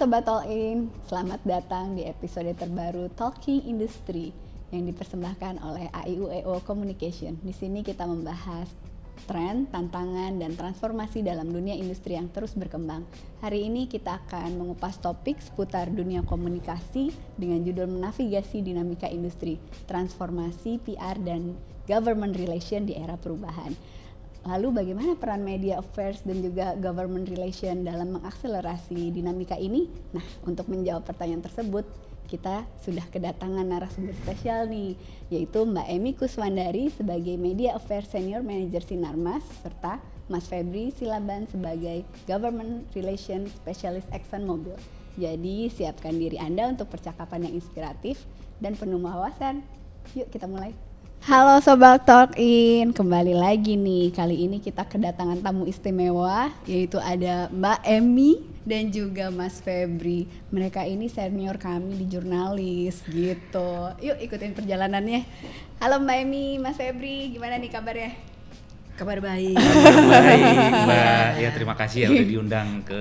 Sobat All In, selamat datang di episode terbaru Talking Industry yang dipersembahkan oleh AIUEO Communication. Di sini kita membahas tren, tantangan, dan transformasi dalam dunia industri yang terus berkembang. Hari ini kita akan mengupas topik seputar dunia komunikasi dengan judul Menavigasi Dinamika Industri, Transformasi, PR, dan Government Relation di Era Perubahan. Lalu bagaimana peran media affairs dan juga government relation dalam mengakselerasi dinamika ini? Nah, untuk menjawab pertanyaan tersebut, kita sudah kedatangan narasumber spesial nih, yaitu Mbak Emy Kuswandari sebagai Media Affairs Senior Manager Sinarmas, serta Mas Febri Silaban sebagai Government Relation Specialist ExxonMobil. Jadi, siapkan diri Anda untuk percakapan yang inspiratif dan penuh wawasan. Yuk kita mulai. Halo Sobat Talk In, kembali lagi nih. Kali ini kita kedatangan tamu istimewa, yaitu ada Mbak Emy dan juga Mas Febri. Mereka ini senior kami di jurnalis gitu. Yuk ikutin perjalanannya. Halo Mbak Emy, Mas Febri, gimana nih kabarnya? Kabar baik. Baik, Mbak. Ya terima kasih ya udah diundang ke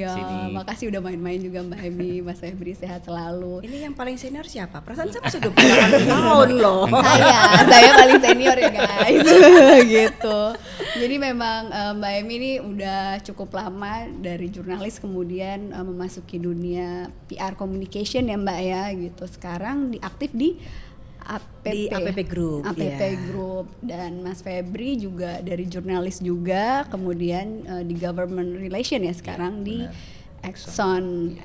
sini. Makasih udah main-main juga Mbak Emy, Mas Febri, sehat selalu. Ini yang paling senior siapa? Perasaan saya masih 28 tahun loh. Saya paling senior ya guys. Gitu. Jadi memang Mbak Emy ini udah cukup lama dari jurnalis kemudian memasuki dunia PR communication ya Mbak ya gitu. Sekarang aktif di APP Group, Group, dan Mas Febri juga dari jurnalis juga, kemudian di government relation ya sekarang di Exxon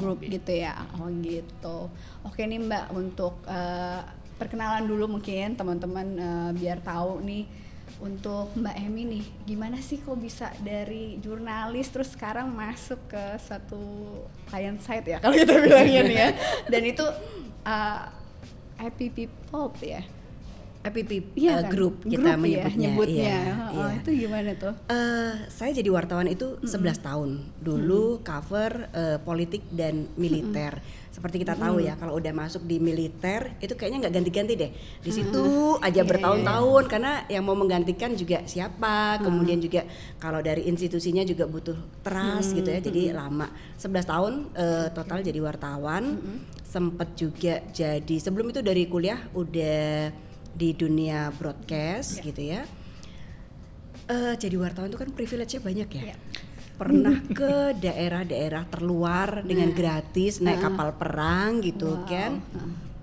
Group gitu ya. Oh gitu. Oke nih Mbak, untuk perkenalan dulu mungkin teman-teman biar tahu nih untuk Mbak Emy nih, gimana sih kok bisa dari jurnalis terus sekarang masuk ke satu client side ya kalau kita bilangnya nih ya, dan itu APP Pulp ya? APP kan? Group kita menyebutnya. Iya. Itu gimana tuh? Saya jadi wartawan itu 11 tahun. Dulu cover politik dan militer. Seperti kita tahu ya, kalau udah masuk di militer itu kayaknya nggak ganti-ganti deh. Di situ aja bertahun-tahun karena yang mau menggantikan juga siapa. Kemudian juga kalau dari institusinya juga butuh trust gitu ya. Jadi lama. 11 tahun total jadi wartawan. Sempet juga jadi, sebelum itu dari kuliah udah di dunia broadcast gitu ya. Jadi wartawan itu kan privilege-nya banyak ya. Pernah ke daerah-daerah terluar dengan gratis naik kapal perang gitu kan.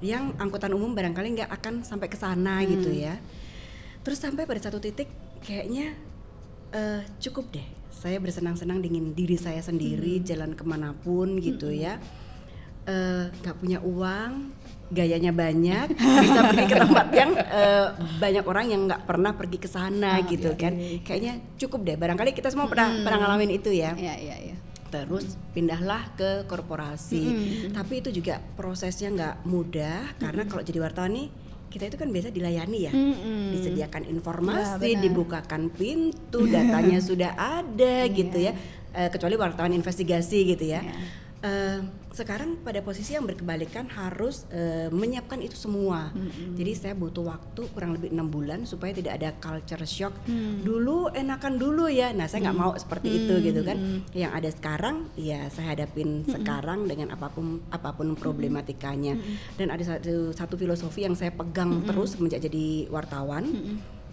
Yang angkutan umum barangkali nggak akan sampai ke sana gitu ya. Terus sampai pada satu titik kayaknya cukup deh. Saya bersenang-senang dengan diri saya sendiri, jalan kemanapun gitu ya. Gak punya uang, gayanya banyak, bisa pergi ke tempat yang banyak orang yang nggak pernah pergi ke sana gitu kan. Kayaknya cukup deh. Barangkali kita semua pernah ngalamin itu ya. Iya. Terus pindahlah ke korporasi. Tapi itu juga prosesnya nggak mudah karena kalau jadi wartawan nih kita itu kan biasa dilayani ya, disediakan informasi, dibukakan pintu, datanya sudah ada gitu ya. Kecuali wartawan investigasi gitu ya. Sekarang pada posisi yang berkebalikan harus menyiapkan itu semua. Jadi saya butuh waktu kurang lebih 6 bulan supaya tidak ada culture shock. Dulu enakan dulu ya. Nah, saya nggak mau seperti itu gitu kan. Yang ada sekarang ya saya hadapin sekarang dengan apapun problematikanya. Dan ada satu filosofi yang saya pegang terus semenjak jadi wartawan.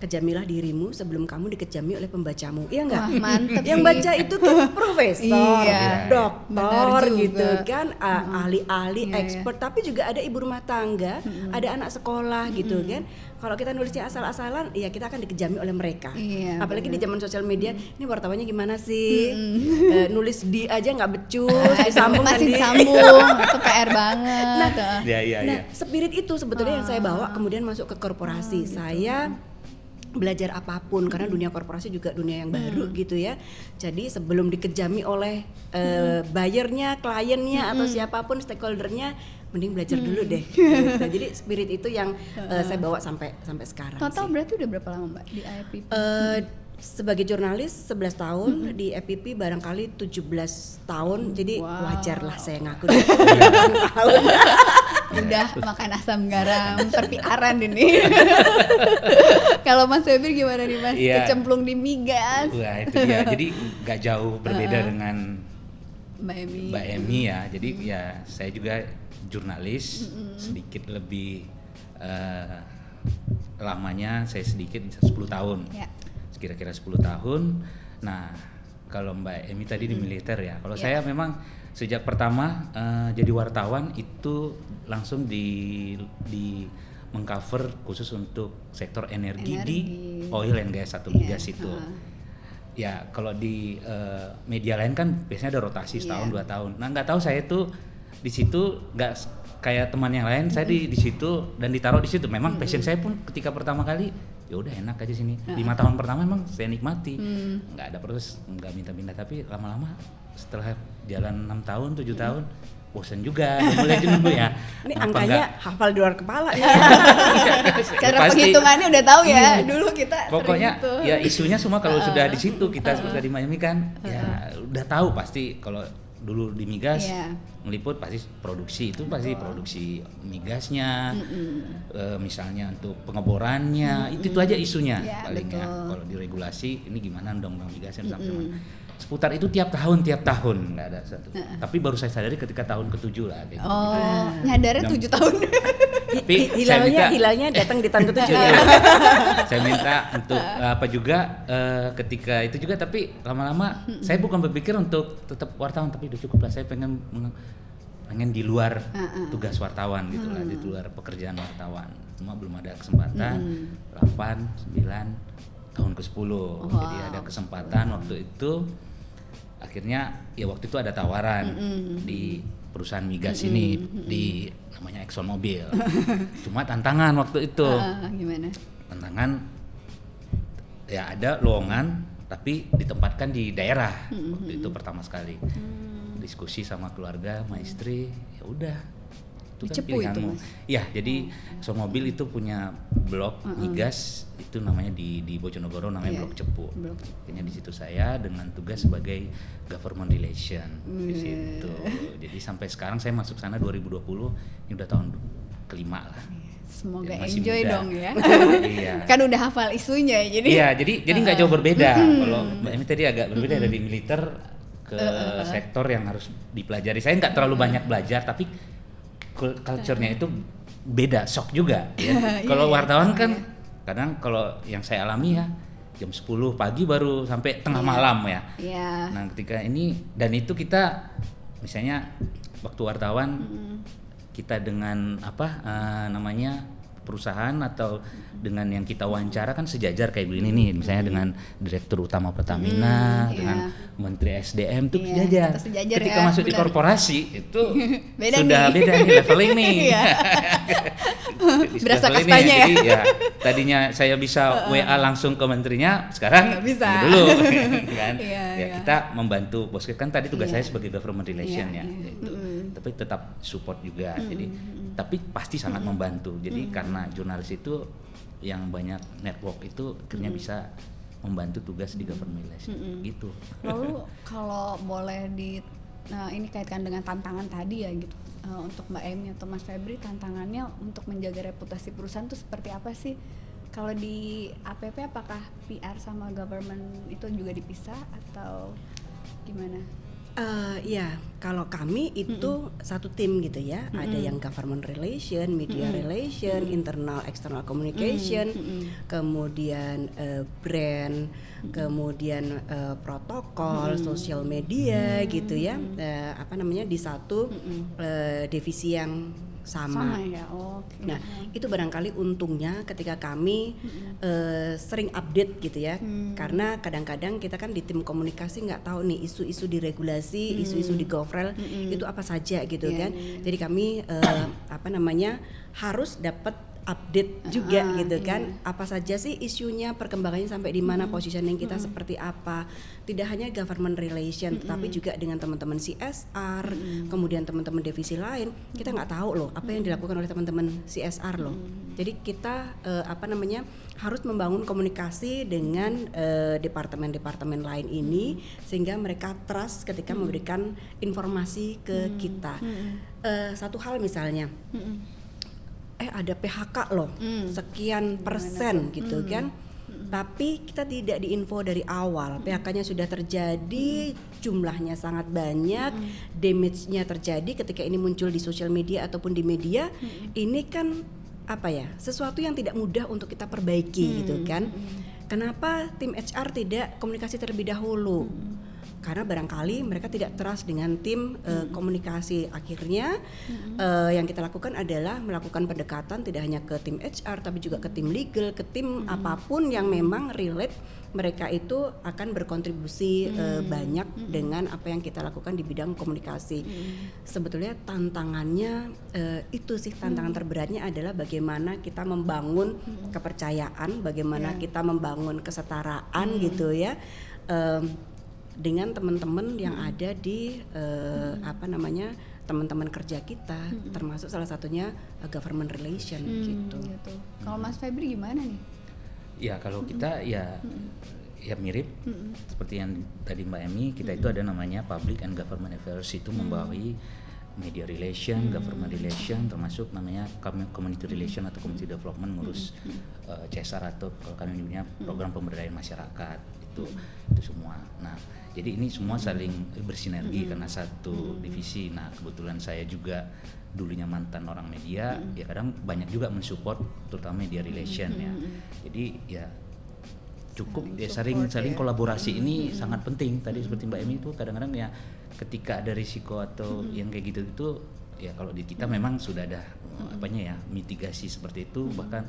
Kejamilah dirimu sebelum kamu dikejami oleh pembacamu. Iya enggak? Wah, mantep yang sih. baca itu kan profesor, Iya, dokter gitu juga. kan, ahli-ahli, expert, tapi juga ada ibu rumah tangga, ada anak sekolah gitu kan. Kalau kita nulisnya asal-asalan, ya kita akan dikejami oleh mereka. Iya, apalagi di zaman sosial media, ini wartawannya gimana sih? Nulis di aja nggak becus, disambung kan masih di. sambung, itu PR banget. Iya. Spirit itu sebetulnya yang saya bawa kemudian masuk ke korporasi. Saya belajar apapun karena dunia korporasi juga dunia yang baru gitu ya. Jadi sebelum dikejami oleh buyernya, kliennya atau siapapun stakeholdernya, mending belajar dulu deh. Gitu. Jadi spirit itu yang saya bawa sampai sekarang. Total sih. berarti udah berapa lama Mbak di APP? Sebagai jurnalis 11 tahun, di APP barangkali 17 tahun. Jadi wajarlah saya ngaku 8 tahun. Udah makan asam garam perpiaran ini. Kalau Mas Febri gimana nih Mas? Iya. Kecemplung di migas. Wah itu dia. Jadi nggak jauh berbeda dengan Mbak Emi ya. Jadi ya saya juga jurnalis, sedikit lebih lamanya saya sedikit 10 tahun. Ya. Kira-kira 10 tahun. Nah, kalau Mbak Emi tadi di militer ya. Kalau saya memang sejak pertama jadi wartawan itu langsung di mengcover khusus untuk sektor energi di oil and gas atau migas itu. Ya, kalau di media lain kan biasanya ada rotasi setahun 2 tahun. Nah, nggak tahu saya tuh di situ nggak kayak teman yang lain. Saya di situ dan ditaruh di situ. Memang passion saya pun ketika pertama kali ya udah enak aja sini. 5 tahun pertama memang saya nikmati. Nggak ada proses, nggak minta-minta, tapi lama-lama setelah jalan 6 tahun, 7 tahun bosan juga, mulai jenuh ya. Ini angkanya hafal di luar kepala ya. Cara penghitungannya udah tahu ya. Dulu kita pokoknya gitu. ya isunya semua kalau sudah di situ kita seperti di Miami kan ya udah tahu pasti. Kalau dulu di migas meliput pasti produksi itu pasti produksi migasnya, misalnya untuk pengeborannya itu aja isunya palingnya. Kalau di regulasi ini gimana dong migasnya sampai mana. Seputar itu tiap tahun nggak ada satu. Tapi baru saya sadari ketika tahun ke-7 lah. Gitu. Oh, nyadarnya 7 tahun. Tapi hilangnya datang di tahun ke-7 ya. Saya minta untuk apa juga ketika itu juga, tapi lama-lama saya bukan berpikir untuk tetap wartawan, tapi udah cukup lah. Saya pengen di luar tugas wartawan gitu lah, di luar pekerjaan wartawan. Cuma belum ada kesempatan. 8, 9 tahun ke-10. Jadi ada kesempatan waktu itu. Akhirnya ya waktu itu ada tawaran di perusahaan migas ini di namanya ExxonMobil. Cuma tantangan waktu itu. Gimana? Tantangan ya ada lowongan tapi ditempatkan di daerah. Waktu itu pertama sekali. Diskusi sama keluarga, sama istri, ya udah. Itu kan pilihanmu. Ya, jadi ExxonMobil itu punya blok migas itu namanya di Bojonegoro namanya Blok Cepu. Akhirnya di situ saya dengan tugas sebagai government relation di situ. Jadi sampai sekarang saya masuk sana 2020, ini udah tahun kelima lah. Semoga enjoy muda. Dong ya. Iya. Kan udah hafal isunya jadi. Iya, jadi nggak jauh berbeda. Kalau Mbak Emi tadi agak berbeda dari militer ke sektor yang harus dipelajari. Saya nggak terlalu banyak belajar, tapi culture-nya itu beda, shock juga ya. Kalau wartawan kan kadang kalau yang saya alami ya jam 10 pagi baru sampai tengah malam ya. Nah, ketika ini dan itu kita misalnya waktu wartawan kita dengan namanya perusahaan atau dengan yang kita wawancara kan sejajar kayak begini nih, misalnya dengan Direktur Utama Pertamina, dengan Menteri SDM tuh sejajar. Ketika masuk di korporasi itu beda sudah nih. Beda nih leveling nih. Berasa kastanya ya. Jadi ya tadinya saya bisa WA langsung ke menterinya, sekarang nggak bisa dulu kan. Kita membantu bos kan tadi tugas saya sebagai government relation gitu. Tapi tetap support juga. Jadi tapi pasti sangat membantu. Jadi karena jurnalis itu yang banyak network itu akhirnya bisa membantu tugas di government relation gitu. Lalu kalau boleh ini kaitkan dengan tantangan tadi ya gitu. Untuk Mbak Emi atau Mas Febri, tantangannya untuk menjaga reputasi perusahaan itu seperti apa sih? Kalau di APP apakah PR sama government itu juga dipisah atau gimana? Ya, kalau kami itu satu tim gitu ya. Ada yang government relation, media relation, internal external communication, kemudian brand, kemudian protokol, social media gitu ya. Di satu divisi yang sama ya. Okay. Nah, itu barangkali untungnya ketika kami sering update gitu ya. Karena kadang-kadang kita kan di tim komunikasi nggak tahu nih isu-isu di regulasi, isu-isu di Govrel itu apa saja gitu kan. Jadi kami harus dapat update juga gitu kan. Apa saja sih isunya, perkembangannya sampai di mana, positioning kita seperti apa. Tidak hanya government relation tetapi juga dengan teman-teman CSR, kemudian teman-teman divisi lain. Kita nggak tahu loh apa yang dilakukan oleh teman-teman CSR loh. Jadi kita harus membangun komunikasi dengan departemen-departemen lain ini sehingga mereka trust ketika memberikan informasi ke kita. Satu hal misalnya ada PHK loh, sekian persen gitu kan. Tapi kita tidak diinfo dari awal, PHK-nya sudah terjadi, jumlahnya sangat banyak, damage-nya terjadi ketika ini muncul di sosial media ataupun di media. Ini kan apa ya, sesuatu yang tidak mudah untuk kita perbaiki gitu kan. Kenapa tim HR tidak komunikasi terlebih dahulu? Karena barangkali mereka tidak trust dengan tim komunikasi. Akhirnya yang kita lakukan adalah melakukan pendekatan tidak hanya ke tim HR tapi juga ke tim legal, ke tim apapun yang memang relate, mereka itu akan berkontribusi banyak dengan apa yang kita lakukan di bidang komunikasi. Sebetulnya tantangannya itu sih, tantangan terberatnya adalah bagaimana kita membangun kepercayaan, bagaimana kita membangun kesetaraan gitu ya. Dengan teman-teman yang ada di teman-teman kerja kita, termasuk salah satunya government relation gitu. Kalau Mas Febri gimana nih? Ya kalau kita ya mirip seperti yang tadi Mbak Emi, kita itu ada namanya Public and Government Affairs, itu membawahi media relation, government relation, termasuk namanya community relation atau community development, ngurus CSR atau kalau kami nyebutnya program pemberdayaan masyarakat, itu semua. Nah, jadi ini semua saling bersinergi karena satu divisi. Nah, kebetulan saya juga dulunya mantan orang media, ya kadang banyak juga mensupport terutama media relation ya. Jadi ya cukup saling kolaborasi ini sangat penting. Tadi seperti Mbak Emi itu kadang-kadang ya ketika ada risiko atau yang kayak gitu itu ya kalau di kita memang sudah ada mitigasi seperti itu, bahkan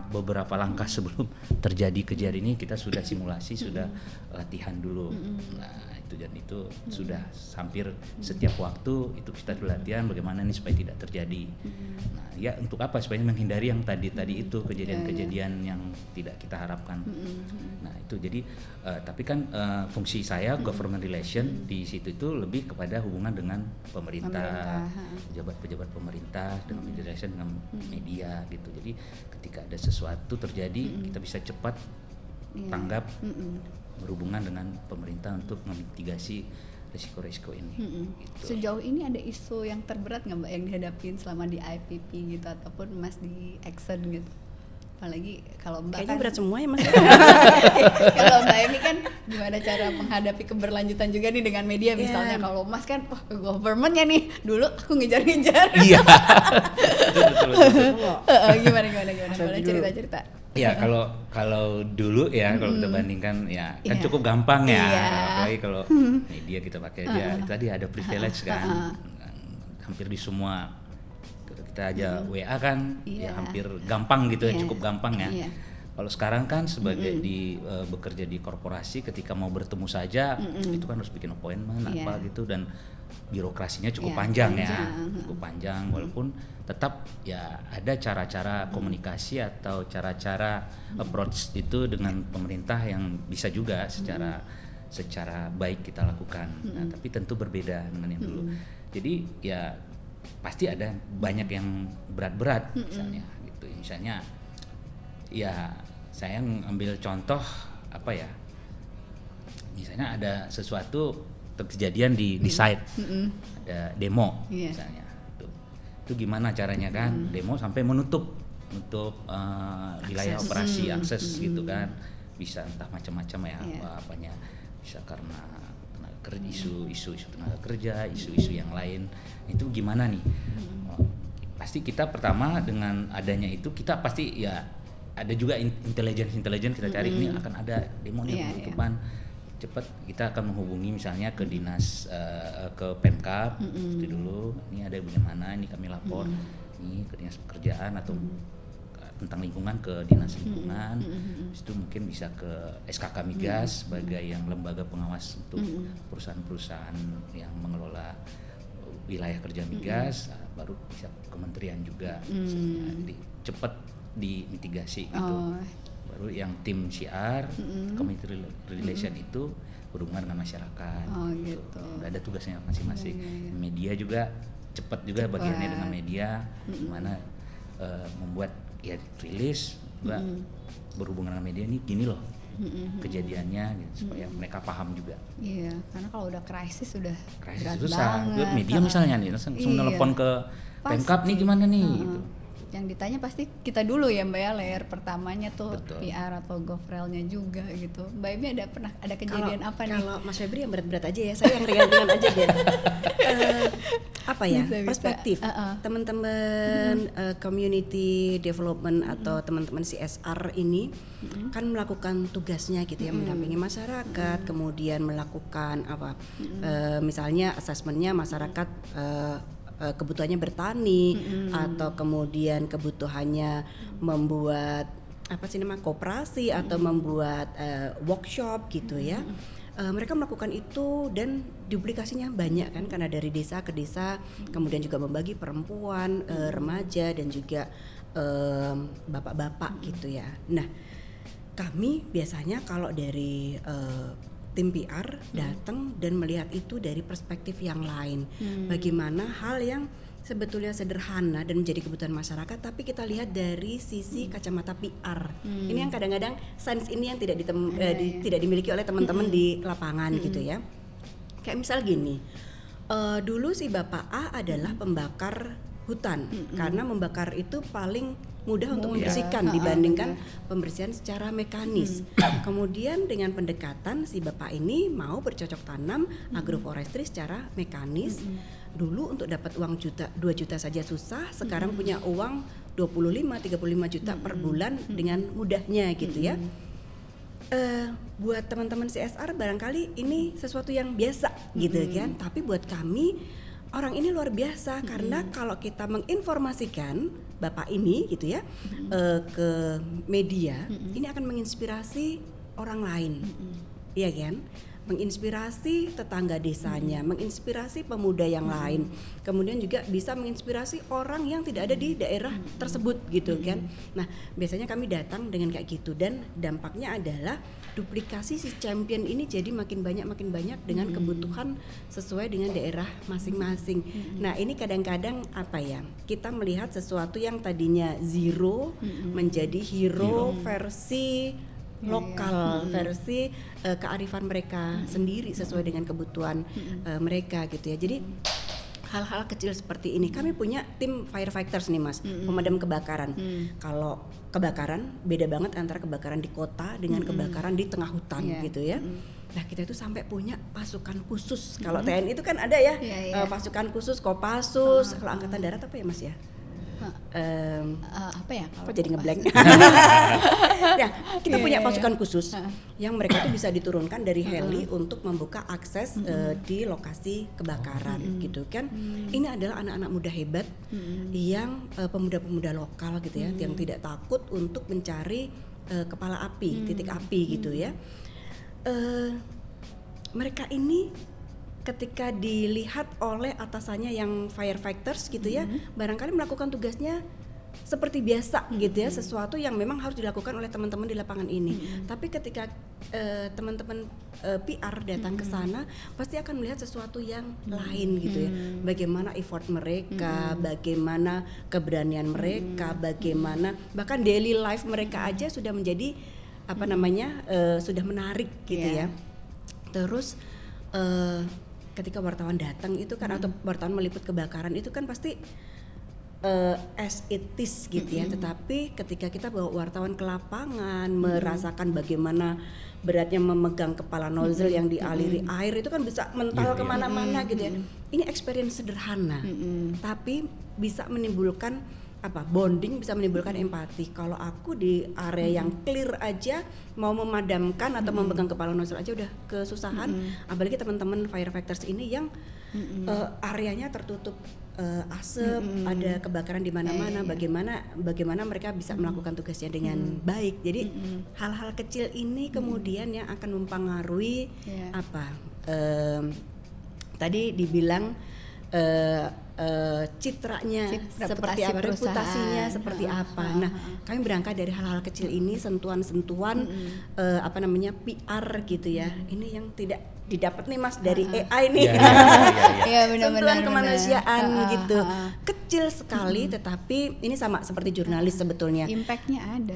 beberapa langkah sebelum terjadi kejadian ini kita sudah simulasi, sudah latihan dulu. Nah itu dan itu sudah hampir setiap waktu itu kita latihan bagaimana nih supaya tidak terjadi. Nah ya untuk apa, supaya menghindari yang tadi itu kejadian-kejadian yang tidak kita harapkan. Nah itu jadi tapi kan fungsi saya government relation di situ itu lebih kepada hubungan dengan pemerintah. Pejabat-pejabat pemerintah dengan media relation dengan media gitu. Jadi ketika ada sesuatu terjadi kita bisa cepat tanggap, berhubungan dengan pemerintah untuk memitigasi risiko-risiko ini. Gitu. Sejauh ini ada isu yang terberat nggak Mbak yang dihadapin selama di IPP gitu ataupun Mas di Exxon gitu? Apalagi kalau Mbak kayaknya kan berat semua ya Mas. kalau Mbak Emi kan gimana cara menghadapi keberlanjutan juga nih dengan media misalnya. Kalau Mas kan governmentnya nih dulu aku ngejar-ngejar. Iya. betul. Gimana boleh cerita. Ya kalau dulu ya kalau kita bandingkan ya kan cukup gampang ya. Apalagi kalau media kita pakai aja tadi ada privilege kan. Hampir di semua kita aja WA kan ya hampir gampang gitu ya, cukup gampang ya. Kalau sekarang kan sebagai bekerja di korporasi, ketika mau bertemu saja itu kan harus bikin appointment apa gitu, dan birokrasinya cukup panjang ya, cukup panjang. Walaupun tetap ya ada cara-cara komunikasi atau cara-cara approach itu dengan pemerintah yang bisa juga secara baik kita lakukan. Nah, tapi tentu berbeda dengan yang dulu. Jadi ya pasti ada banyak yang berat-berat misalnya gitu. Misalnya ya saya ambil contoh misalnya ada sesuatu kejadian di site, ada demo misalnya, itu gimana caranya kan, demo sampai menutup wilayah operasi akses gitu kan, bisa entah macam-macam ya, apanya bisa karena isu tenaga kerja, isu-isu yang lain, itu gimana nih? Pasti kita pertama dengan adanya itu kita pasti ya ada juga intelligence kita cari ini akan ada demo nih penutupan. Cepat kita akan menghubungi misalnya ke dinas ke Pemkab seperti dulu, ini ada bagaimana, ini kami lapor ini ke dinas pekerjaan atau tentang lingkungan ke dinas lingkungan. Itu mungkin bisa ke SKK Migas sebagai yang lembaga pengawas untuk perusahaan-perusahaan yang mengelola wilayah kerja migas, baru bisa kementerian juga misalnya. Jadi cepat dimitigasi gitu. Baru yang tim CR, community relation itu berhubungan dengan masyarakat. Gitu. Udah ada tugasnya masing-masing. Media juga cepat juga bagiannya dengan media, gimana membuat ya rilis juga berhubungan dengan media, ini gini loh kejadiannya gitu, supaya mereka paham juga. Iya, karena kalau udah krisis sudah susah. Media misalnya nih langsung nelpon ke Pemkab nih gimana nih gitu. yang ditanya pasti kita dulu ya Mbak ya, layer pertamanya tuh. Betul. PR atau GovRel-nya juga gitu. Mbak Emi ada kejadian apa nih? Kalau Mas Febri yang berat-berat aja ya, saya yang ringan-ringan aja deh. Apa ya, Bisa. perspektif teman-teman community development atau teman-teman CSR ini kan melakukan tugasnya gitu ya, mendampingi masyarakat, kemudian melakukan apa, misalnya asesmennya masyarakat kebutuhannya bertani atau kemudian kebutuhannya membuat apa sih nama koperasi atau membuat workshop gitu ya. Mereka melakukan itu dan duplikasinya banyak kan, karena dari desa ke desa, kemudian juga membagi perempuan, remaja dan juga bapak-bapak gitu ya. Nah, kami biasanya kalau dari tim PR datang dan melihat itu dari perspektif yang lain. Bagaimana hal yang sebetulnya sederhana dan menjadi kebutuhan masyarakat, tapi kita lihat dari sisi kacamata PR. Ini yang kadang-kadang sains ini yang tidak tidak dimiliki oleh teman-teman di lapangan gitu ya. Kayak misal gini, dulu si Bapak A adalah pembakar hutan, karena membakar itu paling mudah untuk membersihkan dibandingkan pembersihan secara mekanis. Kemudian dengan pendekatan si Bapak ini mau bercocok tanam agroforestry secara mekanis. Dulu untuk dapat uang 2 juta saja susah, sekarang punya uang 25-35 juta per bulan dengan mudahnya gitu ya. Buat teman-teman CSR barangkali ini sesuatu yang biasa gitu kan, tapi buat kami orang ini luar biasa karena kalau kita menginformasikan Bapak ini gitu ya ke media, ini akan menginspirasi orang lain, iya kan? Menginspirasi tetangga desanya, menginspirasi pemuda yang lain, kemudian juga bisa menginspirasi orang yang tidak ada di daerah tersebut gitu kan. Nah, biasanya kami datang dengan kayak gitu dan dampaknya adalah duplikasi si champion ini jadi makin banyak dengan kebutuhan sesuai dengan daerah masing-masing. Nah, ini kadang-kadang apa ya? Kita melihat sesuatu yang tadinya zero menjadi hero versi lokal, versi kearifan mereka sendiri sesuai dengan kebutuhan mereka gitu ya. Jadi hal-hal kecil seperti ini, kami punya tim firefighters nih Mas, pemadam kebakaran. Kalau kebakaran beda banget antara kebakaran di kota dengan kebakaran di tengah hutan gitu ya. Nah, kita itu sampai punya pasukan khusus. Kalau TNI itu kan ada ya, pasukan khusus Kopassus. Kalau Angkatan Darat apa ya Mas ya? Apa ya? Kok jadi ngeblank? Ya, kita punya pasukan khusus yang mereka itu bisa diturunkan dari heli untuk membuka akses di lokasi kebakaran gitu kan. Ini adalah anak-anak muda hebat yang pemuda-pemuda lokal gitu ya, yang tidak takut untuk mencari kepala api, titik api gitu ya. Mereka ini ketika dilihat oleh atasannya yang firefighters gitu ya, barangkali melakukan tugasnya seperti biasa gitu ya, sesuatu yang memang harus dilakukan oleh teman-teman di lapangan ini. Tapi ketika teman-teman PR datang ke sana, pasti akan melihat sesuatu yang lain gitu ya. Bagaimana effort mereka, bagaimana keberanian mereka, bagaimana bahkan daily life mereka aja sudah menjadi apa namanya sudah menarik gitu ya. Terus ketika wartawan datang itu kan atau wartawan meliput kebakaran itu kan pasti as it is gitu ya, tetapi ketika kita bawa wartawan ke lapangan merasakan bagaimana beratnya memegang kepala nozzle yang dialiri air itu kan bisa mental kemana-mana gitu ya. Ini experience sederhana tapi bisa menimbulkan apa bonding, bisa menimbulkan empati. Kalau aku di area yang clear aja mau memadamkan atau memegang kepala nozzle aja udah kesusahan, apalagi teman-teman firefighters ini yang areanya tertutup asap, ada kebakaran di mana-mana. Bagaimana mereka bisa melakukan tugasnya dengan baik. Jadi hal-hal kecil ini kemudian yang akan mempengaruhi apa tadi dibilang citranya seperti apa, reputasinya seperti apa. Nah, kami berangkat dari hal-hal kecil ini, sentuhan-sentuhan apa namanya PR gitu ya. Ini yang tidak didapat nih Mas dari AI nih. Sentuhan kemanusiaan gitu. Kecil sekali tetapi ini sama seperti jurnalis sebetulnya. Impactnya ada.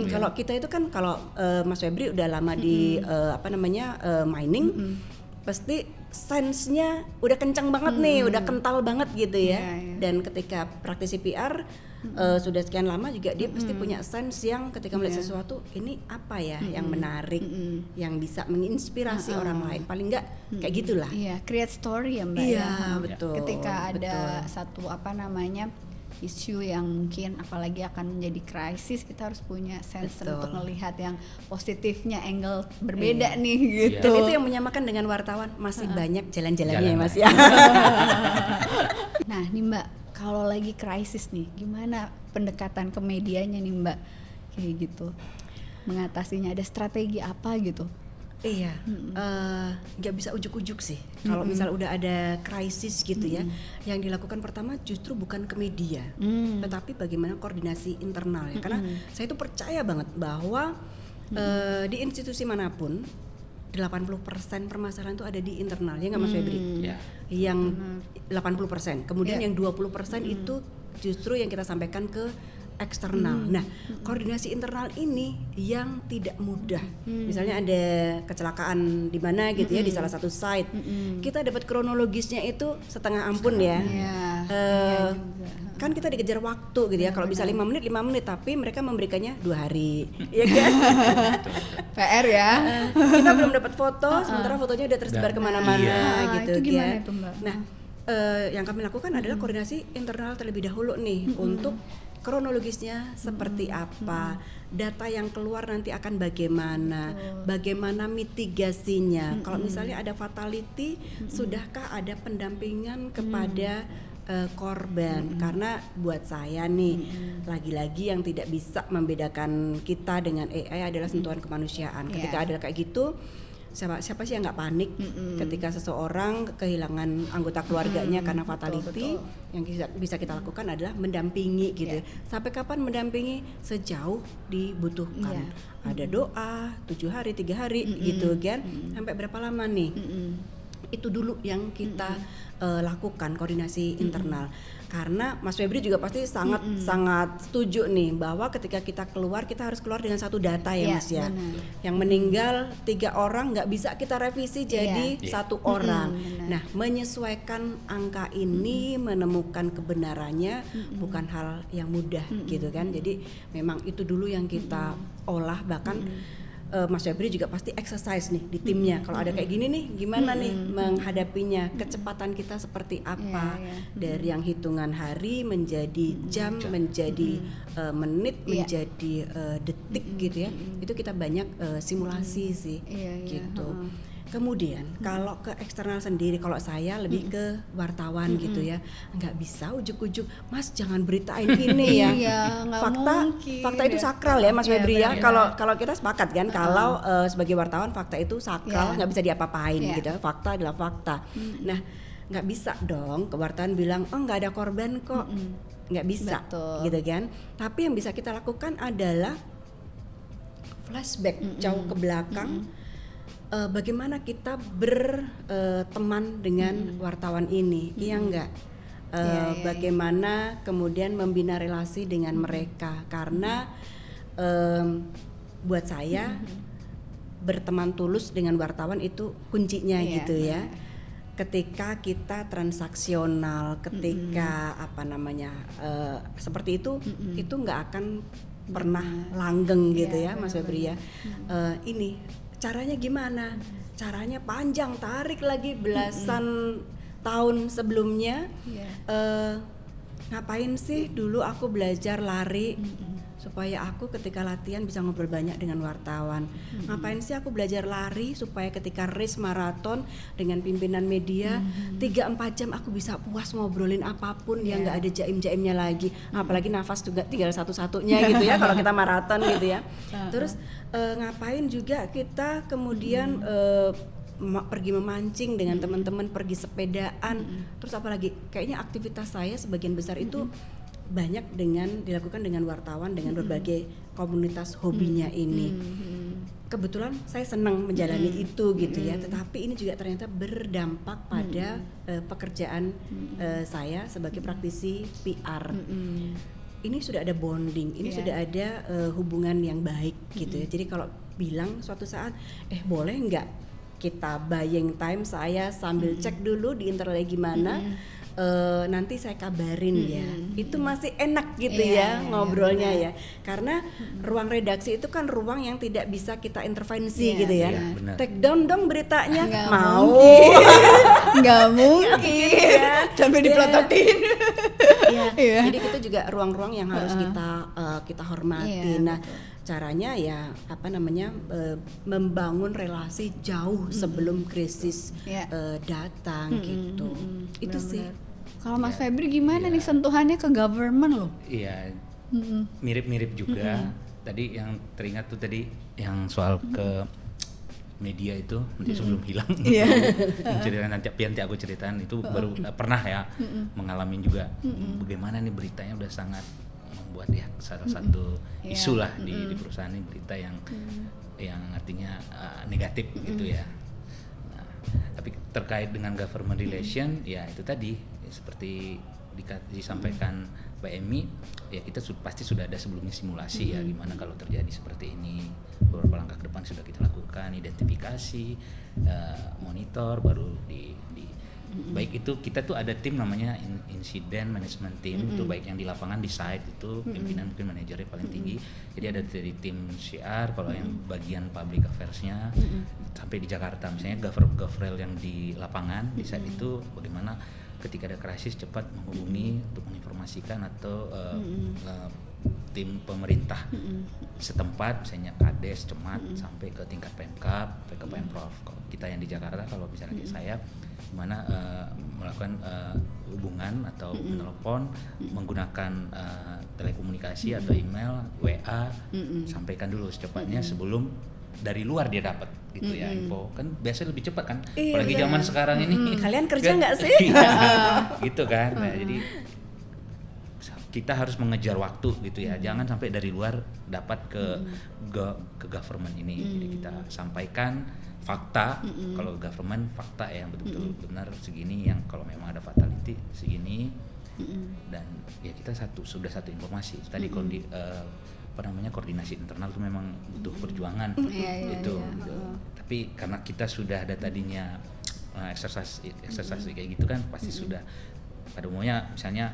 Kalau kita itu kan kalau Mas Febri udah lama di apa namanya mining, pasti sense-nya udah kencang banget nih, udah kental banget gitu ya. Dan ketika praktisi PR sudah sekian lama juga dia pasti punya sense yang ketika melihat sesuatu ini apa ya yang menarik, yang bisa menginspirasi orang lain, paling enggak kayak gitulah. Iya, create story ya Mbak. Iya, ya. betul. Ketika ada betul. satu isu yang mungkin apalagi akan menjadi krisis, kita harus punya sense Betul. untuk melihat yang positifnya, angle berbeda nih gitu. Dan itu yang menyamakan dengan wartawan, masih banyak jalan-jalannya ya Jalan. Mas ya. Nah nih Mbak, kalau lagi krisis nih, gimana pendekatan ke medianya nih Mbak? Kayak gitu, mengatasinya, ada strategi apa gitu? Iya, nggak bisa ujuk-ujuk sih. Kalau misal udah ada krisis gitu ya, yang dilakukan pertama justru bukan ke media, tetapi bagaimana koordinasi internal ya. Karena saya itu percaya banget bahwa di institusi manapun 80% permasalahan itu ada di internal, ya nggak Mas Febri? Yang 80%, kemudian yang 20% itu justru yang kita sampaikan ke eksternal. Nah, koordinasi internal ini yang tidak mudah. Misalnya ada kecelakaan di mana gitu ya, di salah satu site. Kita dapat kronologisnya itu setengah ampun ya. Kan kita dikejar waktu gitu ya. Kalau bisa 5 menit, tapi mereka memberikannya 2 hari. Ya kan? PR ya. Kita belum dapat foto, sementara fotonya udah tersebar kemana-mana gitu itu gimana kan. itu Mbak? Nah, yang kami lakukan adalah koordinasi internal terlebih dahulu nih untuk kronologisnya seperti apa, data yang keluar nanti akan bagaimana, bagaimana mitigasinya. Kalau misalnya ada fatality, sudahkah ada pendampingan kepada korban? Karena buat saya nih, lagi-lagi yang tidak bisa membedakan kita dengan AI adalah sentuhan kemanusiaan. Ketika ada kayak gitu, siapa sih yang nggak panik ketika seseorang kehilangan anggota keluarganya karena fatality? Yang bisa kita lakukan adalah mendampingi gitu. Sampai kapan mendampingi? Sejauh dibutuhkan. Ada doa 7 hari 3 hari gitu kan, sampai berapa lama nih? Itu dulu yang kita lakukan, koordinasi internal. Karena Mas Febri juga pasti sangat setuju nih bahwa ketika kita keluar, kita harus keluar dengan satu data ya Mas ya. Benar. Yang meninggal 3 orang nggak bisa kita revisi jadi 1 orang. Nah, menyesuaikan angka ini, menemukan kebenarannya bukan hal yang mudah gitu kan. Jadi memang itu dulu yang kita olah, bahkan Mas Febri juga pasti exercise nih di timnya. Kalau ada kayak gini nih, gimana nih menghadapinya? Kecepatan kita seperti apa? Dari yang hitungan hari menjadi jam, menjadi menit, menjadi detik gitu ya. Itu kita banyak simulasi sih, gitu. Kemudian kalau ke eksternal sendiri, kalau saya lebih ke wartawan gitu ya, nggak bisa ujuk-ujuk, Mas jangan beritain ini ya. Fakta itu sakral ya Mas Febri ya. Kalau kita sepakat kan, kalau sebagai wartawan fakta itu sakral, nggak bisa diapa-apain gitu. Fakta adalah fakta. Nah, nggak bisa dong ke wartawan bilang nggak ada korban kok, nggak bisa. Betul. Gitu kan. Tapi yang bisa kita lakukan adalah flashback jauh ke belakang. Bagaimana kita berteman dengan wartawan ini, iya enggak? Bagaimana kemudian membina relasi dengan mereka, karena buat saya berteman tulus dengan wartawan itu kuncinya gitu ya. Ketika kita transaksional, ketika seperti itu nggak akan pernah langgeng gitu ya Mas Febri ya. Ini caranya gimana? Caranya panjang, tarik lagi belasan tahun sebelumnya. Ngapain sih dulu aku belajar lari supaya aku ketika latihan bisa ngobrol banyak dengan wartawan. Ngapain sih aku belajar lari supaya ketika race maraton dengan pimpinan media 3-4 jam aku bisa puas ngobrolin apapun yang nggak ada jaim-jaimnya lagi. Apalagi nafas juga tinggal satu-satunya gitu ya kalau kita maraton gitu ya. Terus ngapain juga kita kemudian pergi memancing dengan teman-teman, pergi sepedaan. Terus apalagi kayaknya aktivitas saya sebagian besar itu banyak dilakukan dengan wartawan, dengan berbagai komunitas hobinya ini. Kebetulan saya senang menjalani itu gitu ya, tetapi ini juga ternyata berdampak pada pekerjaan saya sebagai praktisi PR. Ini sudah ada bonding, ini sudah ada hubungan yang baik gitu ya. Jadi kalau bilang suatu saat boleh nggak kita buying time, saya sambil cek dulu di internalnya gimana, nanti saya kabarin ya. Itu masih enak gitu Iya, ya ngobrolnya ya. Karena ruang redaksi itu kan ruang yang tidak bisa kita intervensi Iya, gitu ya. iya, benar. Take down dong beritanya. Nggak Mau. nggak mungkin sampai diplototin. Iya. Iya. Jadi kita juga ruang-ruang yang harus kita hormati. Iya, Nah, caranya ya membangun relasi jauh sebelum krisis Iya. datang gitu. Itu sih. Kalau Mas Febri gimana nih sentuhannya ke government loh? Iya, mirip-mirip juga. Tadi yang teringat tuh tadi yang soal ke media itu nanti sebelum hilang. Cerita nanti aku ceritain itu baru pernah ya mengalami juga bagaimana nih beritanya udah sangat membuat ya salah satu isu lah di perusahaan ini, berita yang artinya negatif gitu ya. Nah, tapi terkait dengan government relation ya itu tadi ya, seperti disampaikan Mbak Emi ya, kita pasti sudah ada sebelumnya simulasi ya gimana kalau terjadi seperti ini, beberapa langkah ke depan sudah kita lakukan, identifikasi, monitor, baru baik itu kita tuh ada tim namanya incident management team, itu baik yang di lapangan di site itu pimpinan mungkin manajernya paling tinggi, jadi ada dari tim CR, kalau yang bagian public affairs-nya sampai di Jakarta misalnya Govrel yang di lapangan di site itu bagaimana ketika ada krisis cepat menghubungi untuk menginformasikan atau tim pemerintah setempat misalnya Kades, Cemat sampai ke tingkat Pemkab, sampai ke Pemprov. Kalau kita yang di Jakarta kalau misalnya saya gimana melakukan hubungan atau menelepon menggunakan telekomunikasi atau email, WA, sampaikan dulu secepatnya sebelum dari luar dia dapat gitu ya info, kan biasanya lebih cepat kan, apalagi zaman sekarang ini. Kalian kerja nggak sih? Gitu kan. Nah, jadi kita harus mengejar waktu gitu ya, jangan sampai dari luar dapat ke government ini. Jadi kita sampaikan fakta, kalau government fakta yang betul-betul benar segini, yang kalau memang ada fatality segini, dan ya kita sudah satu informasi tadi koordinasi internal itu memang butuh perjuangan itu. Tapi karena kita sudah ada tadinya exercise kayak gitu kan, pasti sudah pada umumnya misalnya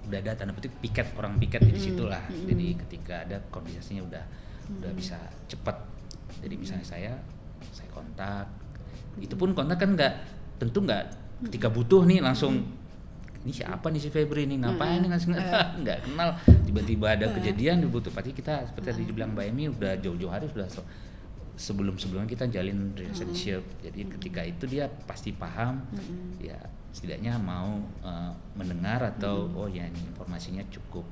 udah ada tanda petik orang piket di situ lah. Jadi ketika ada koordinasinya udah bisa cepat. Jadi misalnya saya kontak, itu pun kontak kan tentu nggak ketika butuh nih langsung ini siapa nih si Febri nih, ngapain nih nggak kenal, tiba-tiba ada kejadian dibutuh. Pasti kita seperti tadi dibilang Mbak Emi udah jauh-jauh hari sudah sebelumnya kita jalin relationship. Jadi ketika itu dia pasti paham, ya setidaknya mau mendengar atau oh ya ini informasinya cukup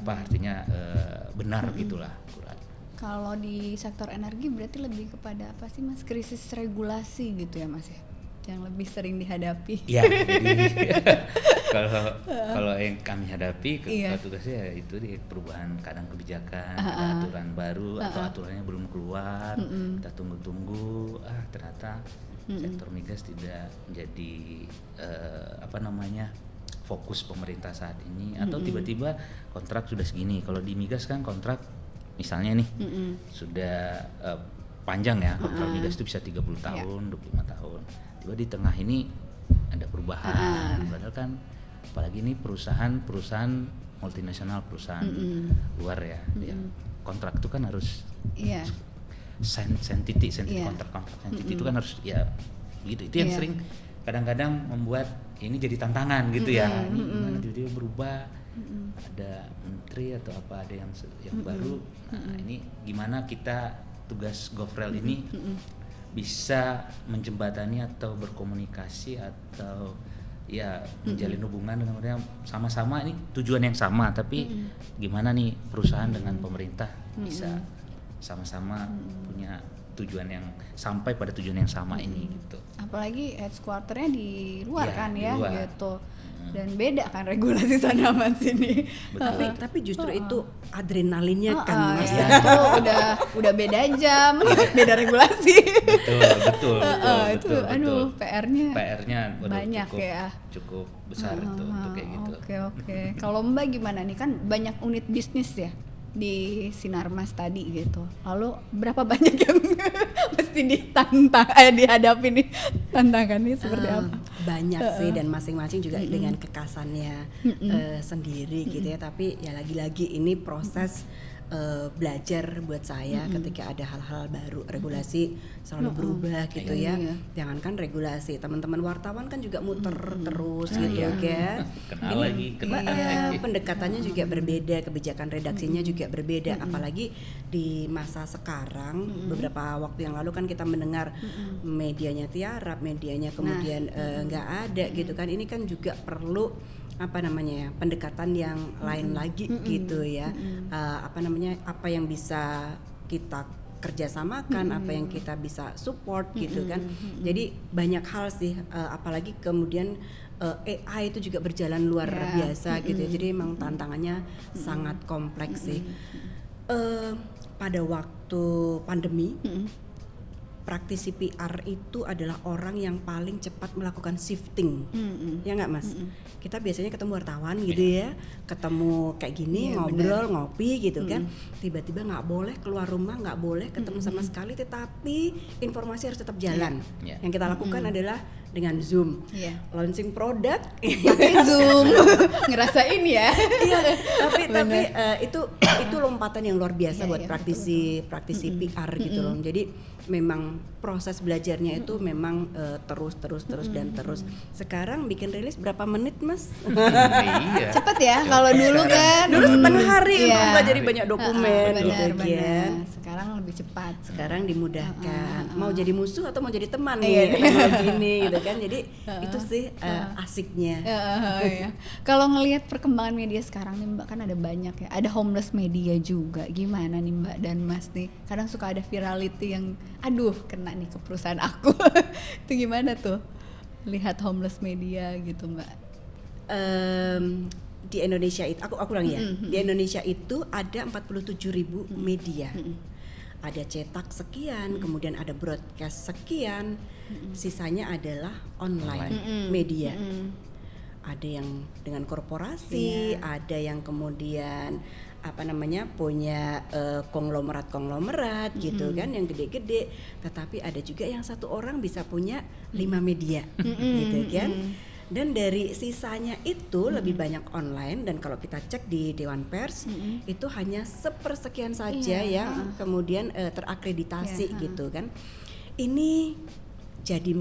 artinya benar gitulah akurat. Kalau di sektor energi berarti lebih kepada apa sih Mas, krisis regulasi gitu ya Mas ya, yang lebih sering dihadapi. Ya, jadi kalau yang kami hadapi tugasnya itu di perubahan kadang kebijakan, ada aturan baru atau aturannya belum keluar, kita tunggu-tunggu, ternyata sektor migas tidak menjadi fokus pemerintah saat ini, atau tiba-tiba kontrak sudah segini. Kalau di migas kan kontrak misalnya nih sudah panjang ya, kontrak migas itu bisa 30 tahun, 25 tahun. Tiba di tengah ini ada perubahan, padahal kan apalagi ini perusahaan multinasional, perusahaan luar ya, kontrak itu kan harus sensitif kontrak sensitif itu kan harus ya begitu. Itu yang sering kadang-kadang membuat ini jadi tantangan gitu ya. Ini gimana tiba-tiba berubah, ada menteri atau apa, ada yang baru. Nah, ini gimana kita tugas Govrel ini bisa menjembatani atau berkomunikasi atau ya menjalin hubungan dengan mereka, sama-sama ini tujuan yang sama, tapi gimana nih perusahaan dengan pemerintah bisa sama-sama punya tujuan yang sampai pada tujuan yang sama ini gitu. Apalagi headquarternya di luar kan ya, di luar. Gitu. Dan beda kan regulasi sana sama sini. Tapi justru itu adrenalinnya kan Mas. Ya, itu udah beda jam, beda regulasi. Betul. Aduh, PR-nya banyak cukup besar itu untuk kayak gitu. Oke. Kalau Mbak gimana nih, kan banyak unit bisnis ya di Sinarmas tadi gitu. Lalu berapa banyak yang mesti dihadapi nih tantangannya seperti apa? Banyak sih, dan masing-masing juga dengan kekasannya sendiri gitu ya. Tapi ya lagi-lagi ini proses belajar buat saya ketika ada hal-hal baru, regulasi selalu berubah gitu ya. Jangankan regulasi, teman-teman wartawan kan juga muter terus gitu kan. Kenal lagi. Pendekatannya juga berbeda, kebijakan redaksinya juga berbeda, apalagi di masa sekarang. Beberapa waktu yang lalu kan kita mendengar medianya tiarap, medianya kemudian nggak ada gitu kan. Ini kan juga perlu pendekatan yang lain lagi gitu ya. Apa yang bisa kita kerjasamakan, apa yang kita bisa support gitu kan. Jadi banyak hal sih, apalagi kemudian AI itu juga berjalan luar biasa gitu ya. Jadi memang tantangannya sangat kompleks sih. Pada waktu pandemi, praktisi PR itu adalah orang yang paling cepat melakukan shifting, ya nggak Mas? Kita biasanya ketemu wartawan gitu ya, ketemu kayak gini, ngobrol, ngopi gitu kan, tiba-tiba nggak boleh keluar rumah, nggak boleh ketemu sama sekali, tetapi informasi harus tetap jalan. Yang kita lakukan adalah dengan Zoom, launching produk, pakai Zoom, ngerasain ya. Iya, tapi itu lompatan yang luar biasa buat praktisi PR gitu loh. Jadi memang proses belajarnya itu memang terus dan terus. Sekarang bikin rilis berapa menit Mas? Iya. Cepet ya, kalau dulu kan setengah hari untuk belajar banyak dokumen benar. Sekarang lebih cepat. Sekarang dimudahkan. Mau jadi musuh atau mau jadi teman nih kayak gini gitu kan. Jadi itu sih asiknya. Kalau ngelihat perkembangan media sekarang nih Mbak, kan ada banyak ya. Ada homeless media juga. Gimana nih Mbak dan Mas nih? Kadang suka ada virality yang aduh kena nih ke perusahaan aku. Itu gimana tuh? Lihat homeless media gitu Mbak. Di Indonesia itu aku ulang ya. Di Indonesia itu ada 47.000 media. Ada cetak sekian, kemudian ada broadcast sekian, sisanya adalah online media. Ada yang dengan korporasi, ada yang kemudian punya konglomerat gitu kan, yang gede-gede. Tetapi ada juga yang satu orang bisa punya 5 media gitu kan. Dan dari sisanya itu lebih banyak online, dan kalau kita cek di Dewan Pers itu hanya sepersekian saja yang kemudian terakreditasi gitu kan. Ini jadi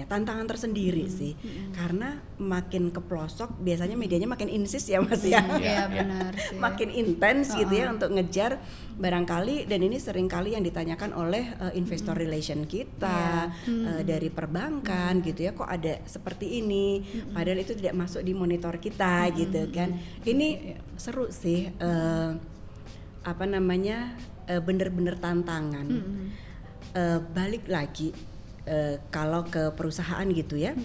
tantangan tersendiri sih, karena makin ke pelosok biasanya medianya makin insist ya Mas ya. Iya benar sih. Makin intens gitu ya untuk ngejar barangkali, dan ini seringkali yang ditanyakan oleh investor relation kita, dari perbankan gitu ya, kok ada seperti ini padahal itu tidak masuk di monitor kita gitu kan. Ini seru sih, bener-bener tantangan. Balik lagi kalau ke perusahaan gitu ya,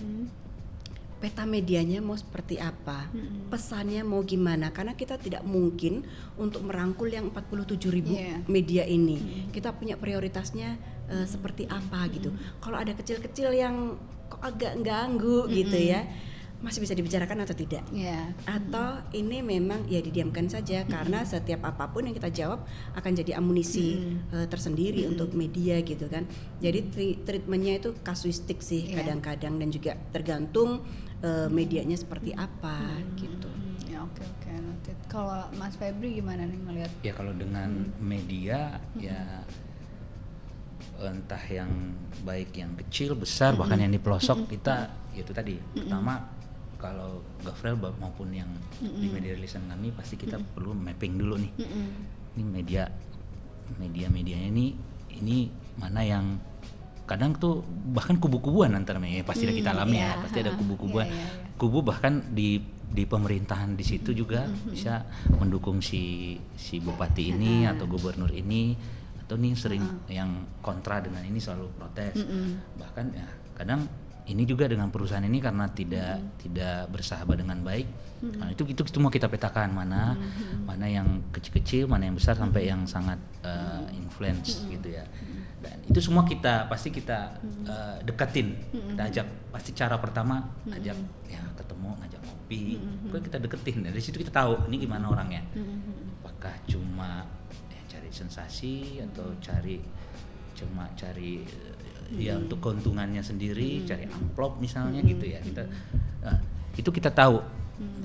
peta medianya mau seperti apa, pesannya mau gimana, karena kita tidak mungkin untuk merangkul yang 47.000 media ini. Kita punya prioritasnya seperti apa gitu. Kalau ada kecil-kecil yang kok agak ganggu gitu ya, masih bisa dibicarakan atau tidak, atau ini memang ya didiamkan saja, karena setiap apapun yang kita jawab akan jadi amunisi tersendiri untuk media gitu kan. Jadi treatmentnya itu kasuistik sih kadang-kadang, dan juga tergantung medianya seperti apa gitu. Oke. Kalau Mas Febri gimana nih ngelihat? Ya kalau dengan media ya entah yang baik yang kecil, besar, bahkan yang di pelosok, kita itu tadi pertama, kalau Gavrel maupun yang di media rilisan kami pasti kita perlu mapping dulu nih. Ini media-medianya ini mana yang kadang tuh bahkan kubu-kubuan antara media, pasti kita alami ya, pasti ada kubu-kubuan. Kubu bahkan di pemerintahan di situ juga bisa mendukung si bupati ini atau gubernur ini, atau nih sering yang kontra dengan ini selalu protes. Bahkan ya kadang ini juga dengan perusahaan ini karena tidak bersahabat dengan baik. Nah, itu semua kita petakan, mana yang kecil-kecil, mana yang besar, sampai yang sangat influence gitu ya. Dan itu semua pasti kita deketin, kita ajak. Pasti cara pertama ajak ya ketemu, ngajak ngopi, kita deketin. Dari situ kita tahu ini gimana orangnya. apakah cuma cari sensasi atau cari ya untuk keuntungannya sendiri, cari amplop misalnya gitu ya. Itu kita tahu.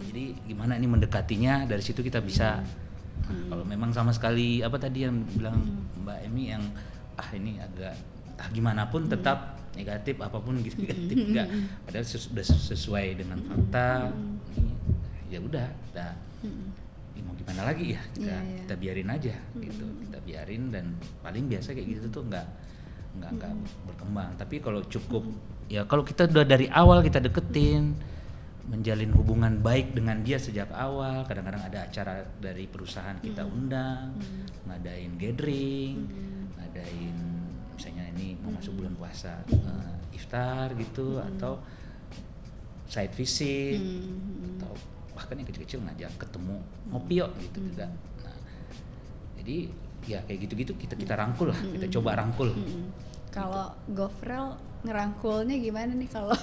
Jadi gimana ini mendekatinya, dari situ kita bisa. Kalau memang sama sekali apa tadi yang bilang Mbak Emi yang ini agak gimana pun tetap negatif apapun gitu, negatif enggak, padahal sudah sesuai dengan fakta, ya udah kita mau gimana lagi ya, kita biarin aja gitu, kita biarin, dan paling biasa kayak gitu tuh nggak berkembang. Tapi kalau cukup ya, kalau kita udah dari awal kita deketin, menjalin hubungan baik dengan dia sejak awal, kadang-kadang ada acara dari perusahaan kita undang, ngadain gathering, ngadain misalnya ini mau masuk bulan puasa, iftar gitu, atau site visit, atau bahkan yang kecil-kecil ngajak ketemu ngopi yuk gitu juga. Nah, jadi ya kayak gitu-gitu kita rangkul lah, kita coba rangkul. Kalau GoFrel ngerangkulnya gimana nih kalau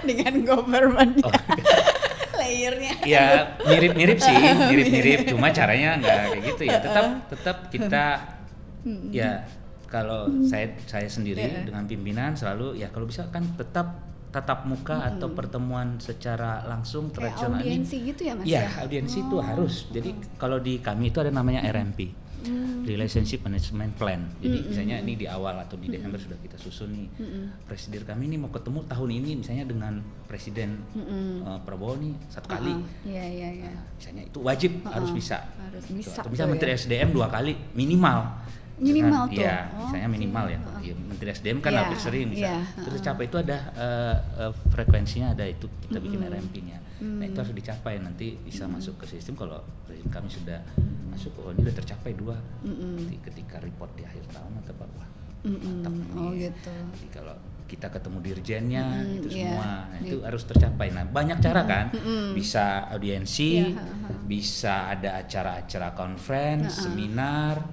dengan government layernya? Ya mirip-mirip sih, mirip-mirip, cuma caranya nggak kayak gitu ya. Tetap kita ya, kalau saya sendiri dengan pimpinan selalu ya kalau bisa kan tetap tatap muka atau pertemuan secara langsung tradisional. Kayak audiensi gitu ya Mas? Ya, audiensi itu harus. Jadi kalau di kami itu ada namanya RMP, Relationship Management Plan. Jadi misalnya ini di awal atau di Desember sudah kita susun nih. Presiden kami ini mau ketemu tahun ini misalnya dengan Presiden Prabowo nih 1 kali. Iya. Nah, misalnya itu wajib harus bisa. Harus bisa. Atau misalnya Menteri SDM 2 kali minimal. Minimal tuh. Iya, misalnya minimal ya. Ya. Menteri SDM kan hampir sering bisa. Terus capai itu ada frekuensinya, ada itu kita bikin RMP-nya. Nah, itu harus dicapai, nanti bisa masuk ke sistem. Kalau kami sudah masuk, ini udah tercapai 2. Nanti ketika report di akhir tahun atau apa, mantap nih. Gitu. Jadi kalau kita ketemu dirjennya itu semua, nah, itu harus tercapai. Nah, banyak cara kan, bisa audiensi, bisa ada acara-acara conference, seminar,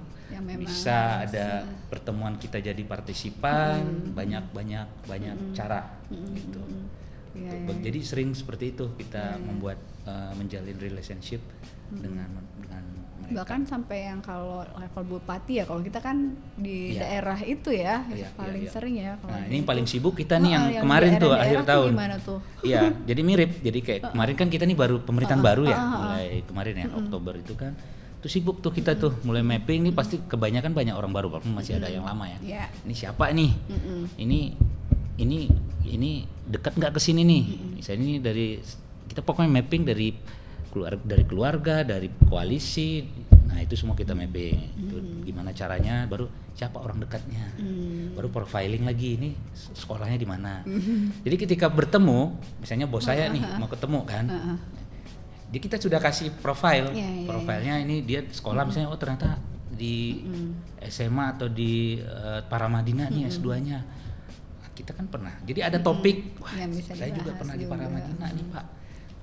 bisa ada pertemuan kita jadi partisipan, banyak cara gitu. Jadi sering seperti itu kita membuat menjalin relationship dengan mereka. Bahkan sampai yang kalau level bupati ya, kalau kita kan di daerah itu ya, paling sering ya. Nah, ini paling sibuk kita nih yang kemarin tuh akhir tahun. Gimana tuh? Iya, jadi mirip. Jadi kayak kemarin kan kita nih baru pemerintahan baru ya, mulai kemarin ya Oktober itu kan. Tuh sibuk tuh kita tuh mulai mapping nih, pasti kebanyakan banyak orang baru, walaupun masih ada yang lama ya. Ini siapa nih? Ini dekat nggak ke sini nih? Misalnya ini dari kita pokoknya mapping dari keluarga, dari koalisi. Nah, itu semua kita mapping. Itu gimana caranya, baru siapa orang dekatnya. Baru profiling lagi, ini sekolahnya di mana. Jadi ketika bertemu, misalnya bos saya nih mau ketemu kan. Jadi kita sudah kasih profile, profilnya ini dia sekolah misalnya, oh ternyata di SMA atau di Paramadina nih S2-nya. Nah, kita kan pernah. Jadi ada topik, wah saya juga pernah di Paramadina nih Pak.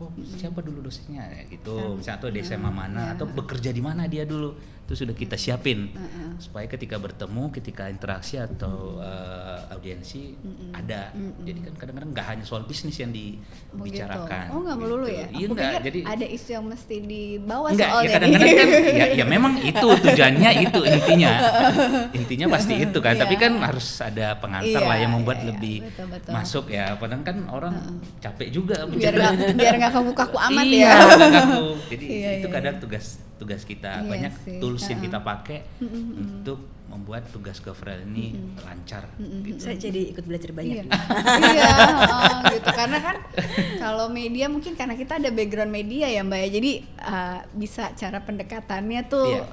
Oh, siapa dulu dosennya gitu, misalnya atau di SMA mana atau bekerja di mana dia dulu, itu sudah kita siapin supaya ketika bertemu, ketika interaksi atau audiensi ada. Jadi kan kadang-kadang nggak hanya soal bisnis yang dibicarakan. Oh nggak melulu ya? Iya nggak. Jadi ada isu yang mesti dibawa enggak, soalnya. Ya kadang-kadang kan ya memang itu tujuannya, itu intinya pasti itu kan. Tapi kan harus ada pengantar lah yang membuat lebih betul. masuk ya. Padahal kan orang capek juga biar nggak kaku-kaku amat ya. Kaku. Jadi itu kadang tugas kita, banyak tools yang kita pakai untuk membuat tugas GoFrel ini lancar. Gitu. Saya jadi ikut belajar banyak. Gitu. Karena kan kalau media mungkin karena kita ada background media ya Mbak ya, jadi bisa cara pendekatannya tuh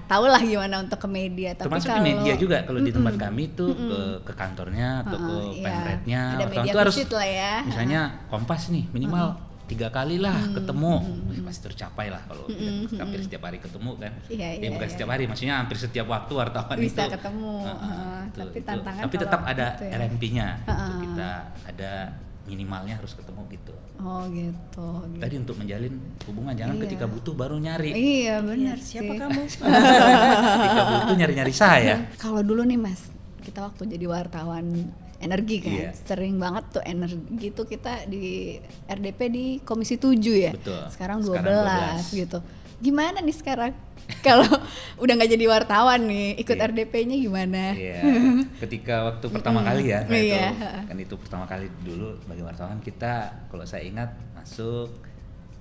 tahu lah gimana untuk ke media. Tapi termasuk di media juga, kalau di tempat kami tuh ke kantornya atau ke pemretnya, orang tuh harus lah ya. Misalnya Kompas nih minimal 3 kali lah ketemu, pasti tercapai lah kalau kita hampir setiap hari ketemu kan. Bukan setiap hari, maksudnya hampir setiap waktu wartawan bisa itu ketemu. Tapi tantangan tapi tetap ada gitu ya. RMP-nya, kita ada minimalnya harus ketemu gitu. Oh gitu. Tadi untuk menjalin hubungan, jangan ketika butuh baru nyari. Iya benar. Siapa kamu? Ketika butuh nyari saya. Kalau dulu nih Mas, kita waktu jadi wartawan energi kan, sering banget tuh energi tuh kita di RDP di Komisi 7 ya. Betul. Sekarang 12 gitu. Gimana nih sekarang? Kalau udah nggak jadi wartawan nih, ikut Iya. RDP-nya gimana? Iya, ketika waktu pertama kali ya, nah Iya. itu pertama kali dulu bagi wartawan kita, kalau saya ingat masuk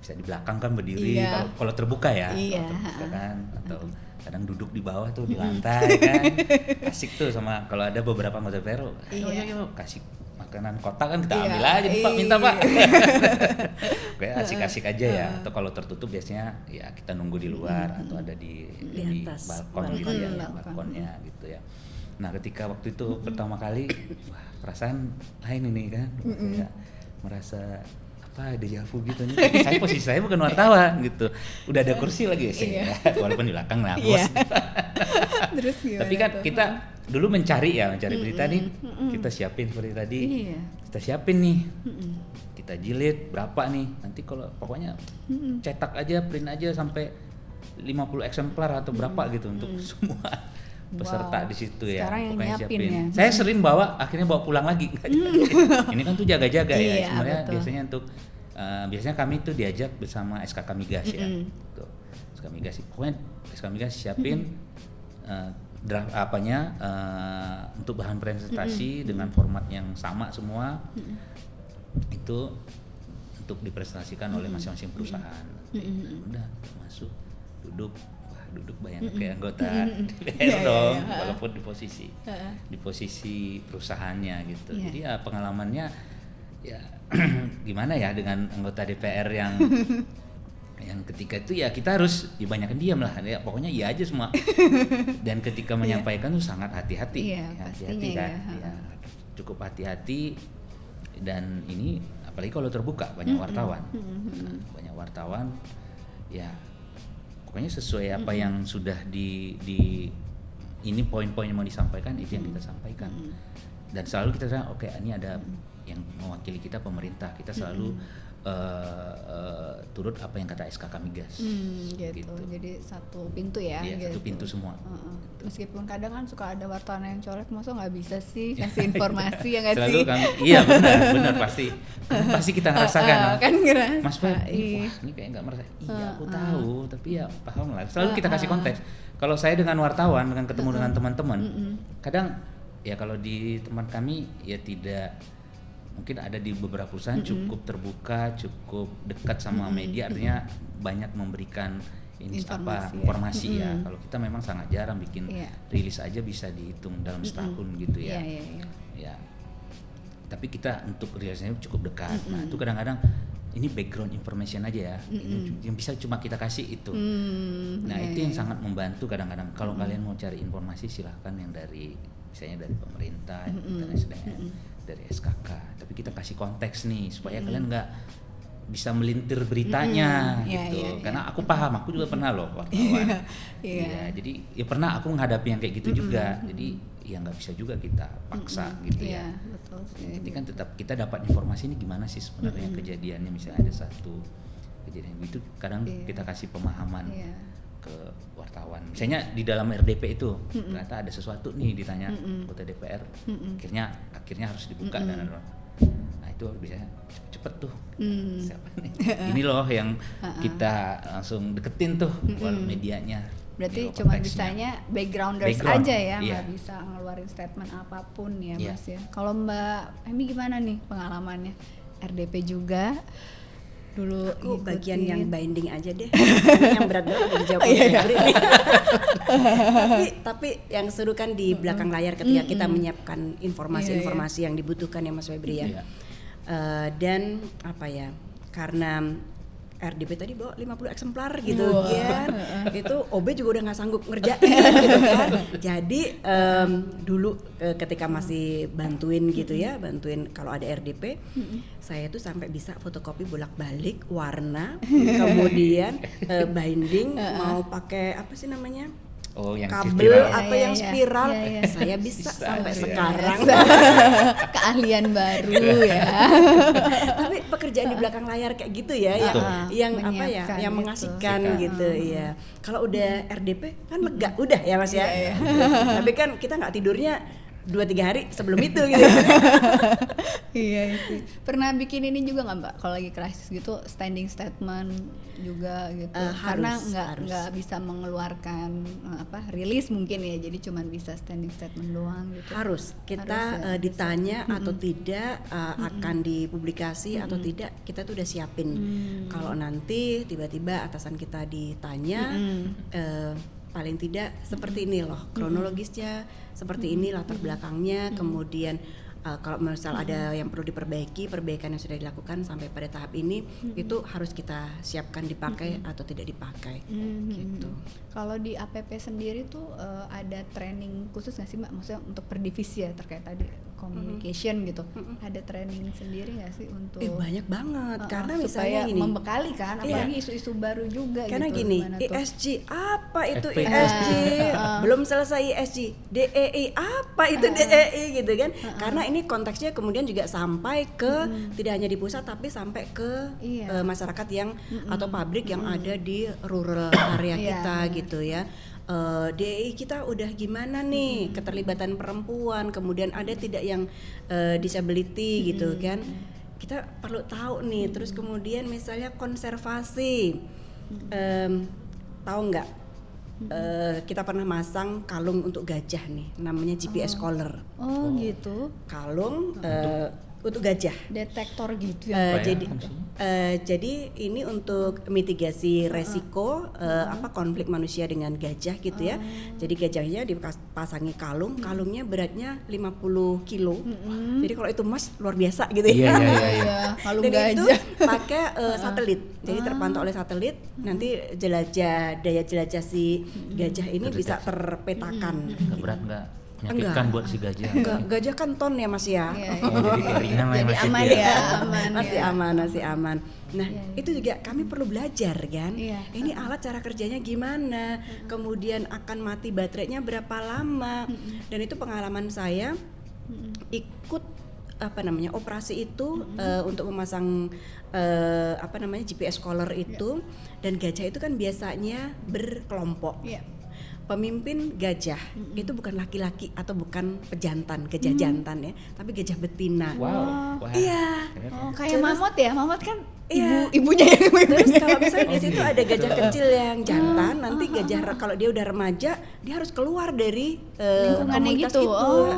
bisa di belakang kan berdiri, Iya. kalau terbuka ya, Iya. kalau terbuka kan, atau kadang duduk di bawah tuh di lantai kan, asik tuh sama kalau ada beberapa anggota DPR, Iya. ayo kasih makanan kotak kan kita Iya. ambil aja nih, Pak, minta Pak. Iya. Kayak asik-asik aja ya, atau kalau tertutup biasanya ya kita nunggu di luar atau ada di atas balkon gitu balkon. ya, Balkon. balkonnya gitu ya. Nah ketika waktu itu pertama kali, wah perasaan lain ini kan, kayak merasa apa deja vu gitu nih. Tapi saya posisi saya bukan wartawan gitu, udah ada kursi lagi ya, Iya. walaupun di belakang lah Iya. bos. Terus gimana Tapi kan tuh? kita dulu mencari berita nih, kita siapin seperti tadi, Iya. kita siapin nih, kita jilid berapa nih, nanti kalau pokoknya cetak aja, print aja sampai 50 eksemplar atau berapa gitu untuk semua peserta Wow. di situ ya. Sekarang yang Pokoknya nyiapin ya. Saya sering akhirnya bawa pulang lagi. Nggak jadi. Ini kan tuh jaga-jaga ya. Iya, Sebenarnya betul. biasanya untuk biasanya kami tuh diajak bersama SKK Migas ya. Tuh, SKK Migas. Pokoknya SKK Migas siapin draft untuk bahan presentasi dengan format yang sama semua. Itu untuk dipresentasikan oleh masing-masing perusahaan. Udah masuk, duduk bayangin kayak anggota DPR dong, walaupun di posisi perusahaannya gitu. Iya. Jadi ya pengalamannya ya gimana ya dengan anggota DPR yang ketika itu ya kita harus dibanyakin diam lah ya, pokoknya iya aja semua. Dan ketika menyampaikan tuh sangat hati-hati, Iya, ya, pastinya hati-hati kan, ya. ya, cukup hati-hati. Dan ini apalagi kalau terbuka banyak wartawan, Nah, banyak wartawan ya. Pokoknya sesuai apa yang sudah di ini poin-poin yang mau disampaikan itu yang kita sampaikan. Dan selalu kita bilang oke, ini ada yang mewakili kita pemerintah, kita selalu turut apa yang kata SKK Migas. Gitu. Jadi satu pintu ya. Iya, gitu. satu pintu semua. Gitu. Meskipun kadang kan suka ada wartawan yang colek, masa nggak bisa sih kasih informasi ya nggak Selalu sih? kami, iya benar pasti kita ngerasakan. Kan ngerasa. Mas Feb, ini kayak nggak merasa. Iya, aku tahu, tapi ya paham lah. Selalu kita kasih konteks. Kalau saya dengan wartawan, dengan ketemu dengan teman-teman, kadang ya kalau di tempat kami ya tidak, mungkin ada di beberapa perusahaan cukup terbuka, cukup dekat sama media, artinya banyak memberikan informasi ya. Kalau kita memang sangat jarang bikin rilis aja bisa dihitung dalam setahun gitu ya. Ya. Tapi kita untuk rilisnya cukup dekat. Nah, itu kadang-kadang ini background information aja ya. Ini yang bisa cuma kita kasih itu. Nah, itu yang sangat membantu kadang-kadang. Kalau kalian mau cari informasi silahkan yang dari misalnya dari pemerintah, dari SDM, dari SKK. Tapi kita kasih konteks nih supaya kalian nggak bisa melintir beritanya gitu. Karena aku paham, aku juga pernah loh wartawan. Iya, jadi ya pernah aku menghadapi yang kayak gitu juga. Jadi ya nggak bisa juga kita paksa gitu ya. Betul sih. Jadi kan tetap kita dapat informasi ini gimana sih sebenarnya kejadiannya, misalnya ada satu kejadian itu kadang kita kasih pemahaman ke wartawan. Misalnya di dalam RDP itu ternyata ada sesuatu nih ditanya anggota DPR, akhirnya harus dibuka dan nah itu biasanya cepet tuh siapa nih? Ini loh yang kita langsung deketin tuh medianya. Berarti Ini loh cuma konteksnya. bisanya background aja ya, nggak bisa ngeluarin statement apapun ya Mas ya. Kalau Mbak Emi gimana nih pengalamannya? RDP juga dulu Aku ngikutin. bagian yang binding aja deh. Karena yang berat-berat udah dijawab Febri nih. tapi yang seru kan di belakang layar ketika kita menyiapkan informasi-informasi yang dibutuhkan ya Mas Febri ya. Iya. Dan apa ya? Karena RDP tadi bawa 50 eksemplar gitu kan. Itu OB juga udah nggak sanggup ngerjain gitu kan. Jadi dulu ketika masih bantuin gitu ya, bantuin kalau ada RDP, saya tuh sampai bisa fotokopi bolak-balik warna, kemudian binding, mau pakai apa sih namanya? Oh, yang kabel spiral. atau yang spiral, saya bisa sampai sekarang. Keahlian baru ya. Tapi pekerjaan di belakang layar kayak gitu ya, yang apa ya, Menyiapkan yang gitu. mengasihkan gitu ya. Kalau udah RDP kan lega, udah ya Mas ya. Tapi kan kita nggak tidurnya 2-3 hari sebelum itu gitu. Iya sih. Pernah bikin ini juga nggak Mbak? Kalau lagi krisis gitu, standing statement juga gitu. Karena Harus. nggak bisa mengeluarkan rilis mungkin ya. Jadi cuman bisa standing statement doang gitu. Harus kita Harus ya, ditanya atau tidak akan dipublikasi atau tidak, kita tuh udah siapin. Kalau nanti tiba-tiba atasan kita ditanya, paling tidak seperti ini loh kronologisnya, seperti ini latar belakangnya, kemudian kalau misal ada yang perlu diperbaiki, perbaikan yang sudah dilakukan sampai pada tahap ini itu harus kita siapkan dipakai atau tidak dipakai gitu. Kalau di APP sendiri tuh ada training khusus nggak sih Mbak? Maksudnya untuk per divisi ya terkait tadi communication gitu. Ada training sendiri nggak sih untuk? Banyak banget karena supaya misalnya gini. membekali kan, apalagi isu-isu baru juga. Karena gitu. gini, Gimana tuh? ESG apa itu FPI. ESG? Belum selesai ESG, DEI apa itu DEI gitu kan? Karena ini konteksnya kemudian juga sampai ke tidak hanya di pusat tapi sampai ke Iya. masyarakat yang atau pabrik yang ada di rural area Iya, kita benar. gitu ya. DEI kita udah gimana nih keterlibatan perempuan, kemudian ada tidak yang disability gitu kan? Kita perlu tahu nih. Terus kemudian misalnya konservasi, tahu nggak? Kita pernah masang kalung untuk gajah nih, namanya GPS collar. Oh gitu. Kalung untuk gajah. Detektor gitu Eh, ya. jadi jadi ini untuk mitigasi resiko konflik manusia dengan gajah gitu ya. Jadi gajahnya dipasangi kalung, kalungnya beratnya 50 kilo. Jadi kalau itu emas luar biasa gitu ya. Iya, kalung Dan itu gajah. pakai satelit. Jadi terpantau oleh satelit, nanti daya jelajah si gajah ini bisa terpetakan. Nggak berat nggak menyakitkan buat si gajah. Enggak, gajah kan ton ya Mas ya. Iya, Oh, jadi ringan lah ya, Jadi Mas, aman ya. ya, aman masih ya. aman, masih aman. Nah, itu juga kami perlu belajar kan. Iya. Ini alat cara kerjanya gimana, kemudian akan mati baterainya berapa lama. Dan itu pengalaman saya ikut operasi itu untuk memasang GPS collar itu. Dan gajah itu kan biasanya berkelompok. Iya. Pemimpin gajah itu bukan laki-laki atau bukan pejantan, gajah jantan ya, tapi gajah betina. Wow. Wah. Iya. Oh, kayak mamut ya. Mamut kan Iya. ibunya yang Terus kalau misalnya di situ gitu. ada gajah kecil yang jantan, nanti gajah kalau dia udah remaja, dia harus keluar dari Lingkungannya komunitas gitu. itu Oh.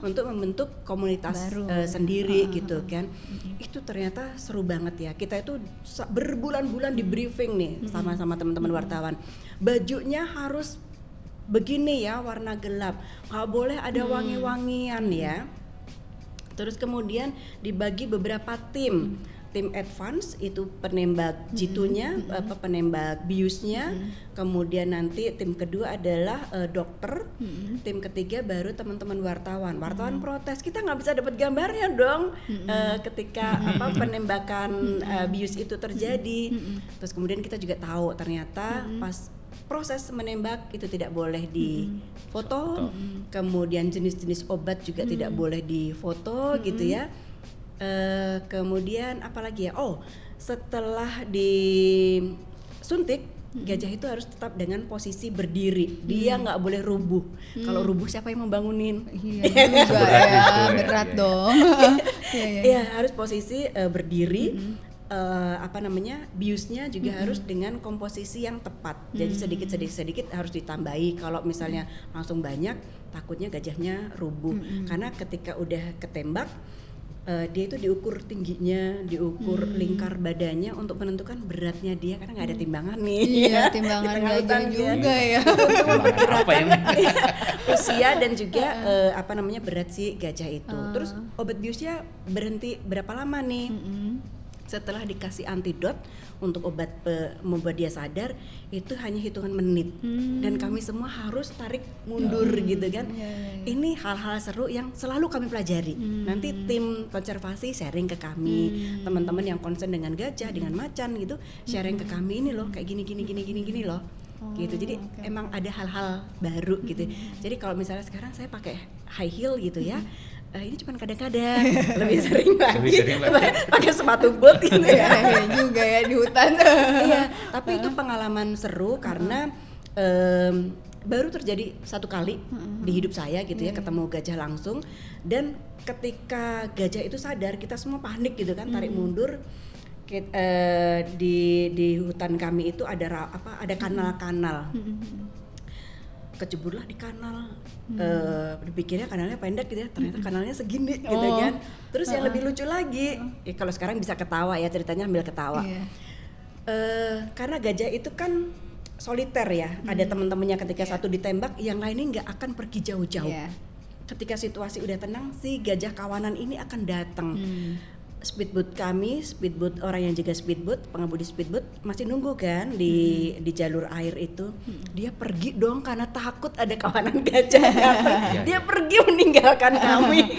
untuk membentuk komunitas Baru. sendiri gitu kan. Itu ternyata seru banget ya. Kita itu berbulan-bulan di briefing nih sama-sama teman-teman wartawan. Bajunya harus begini ya, warna gelap, nggak boleh ada wangi-wangian ya. Terus kemudian dibagi beberapa tim advance itu penembak jitunya, penembak biusnya, kemudian nanti tim kedua adalah dokter, tim ketiga baru teman-teman wartawan. Wartawan protes, kita nggak bisa dapat gambarnya dong ketika penembakan bius itu terjadi. Terus kemudian kita juga tahu ternyata pas proses menembak itu tidak boleh difoto, kemudian jenis-jenis obat juga tidak boleh difoto gitu ya. Kemudian apalagi ya, setelah disuntik gajah itu harus tetap dengan posisi berdiri, dia nggak boleh rubuh. Kalau rubuh siapa yang membangunin? Iya juga Berat ya, itu, ya. berat dong. Iya. Iya, harus posisi berdiri. Biusnya juga harus dengan komposisi yang tepat. Jadi sedikit harus ditambahi. Kalau misalnya langsung banyak, takutnya gajahnya rubuh. Karena ketika udah ketembak, dia itu diukur tingginya, diukur lingkar badannya untuk menentukan beratnya dia, karena nggak ada timbangan nih. Iya, Di timbangan tengah gajah hutan juga ya. Apa yang usia dan juga berat si gajah itu. Terus obat biusnya berhenti berapa lama nih? Setelah dikasih antidot untuk obat membuat dia sadar, itu hanya hitungan menit. Dan kami semua harus tarik mundur gitu kan. Ini hal-hal seru yang selalu kami pelajari. Nanti tim konservasi sharing ke kami, teman-teman yang concern dengan gajah, dengan macan gitu, sharing ke kami, ini loh kayak gini loh. Gitu. Jadi emang ada hal-hal baru gitu. Jadi kalau misalnya sekarang saya pakai high heel gitu ya, ini cuma kadang-kadang, lebih sering lagi pakai sepatu boot gitu ya. Iya juga ya di hutan. Iya, tapi itu pengalaman seru karena baru terjadi satu kali di hidup saya gitu ya, ketemu gajah langsung. Dan ketika gajah itu sadar, kita semua panik gitu kan, tarik mundur. Di hutan kami itu ada kanal-kanal. Kejeburlah di kanal, dipikirnya kanalnya pendek gitu ya, ternyata kanalnya segini gitu kan. Terus yang lebih lucu lagi, ya kalau sekarang bisa ketawa ya, ceritanya sambil ketawa. Karena gajah itu kan soliter ya, ada teman-temannya, ketika satu ditembak, yang lainnya nggak akan pergi jauh-jauh. Ketika situasi udah tenang, si gajah kawanan ini akan datang. Speedboat kami, speedboat orang yang jaga speedboat, pengemudi speedboat masih nunggu kan di jalur air itu. Dia pergi dong karena takut ada kawanan gajah datang. Dia pergi meninggalkan kami.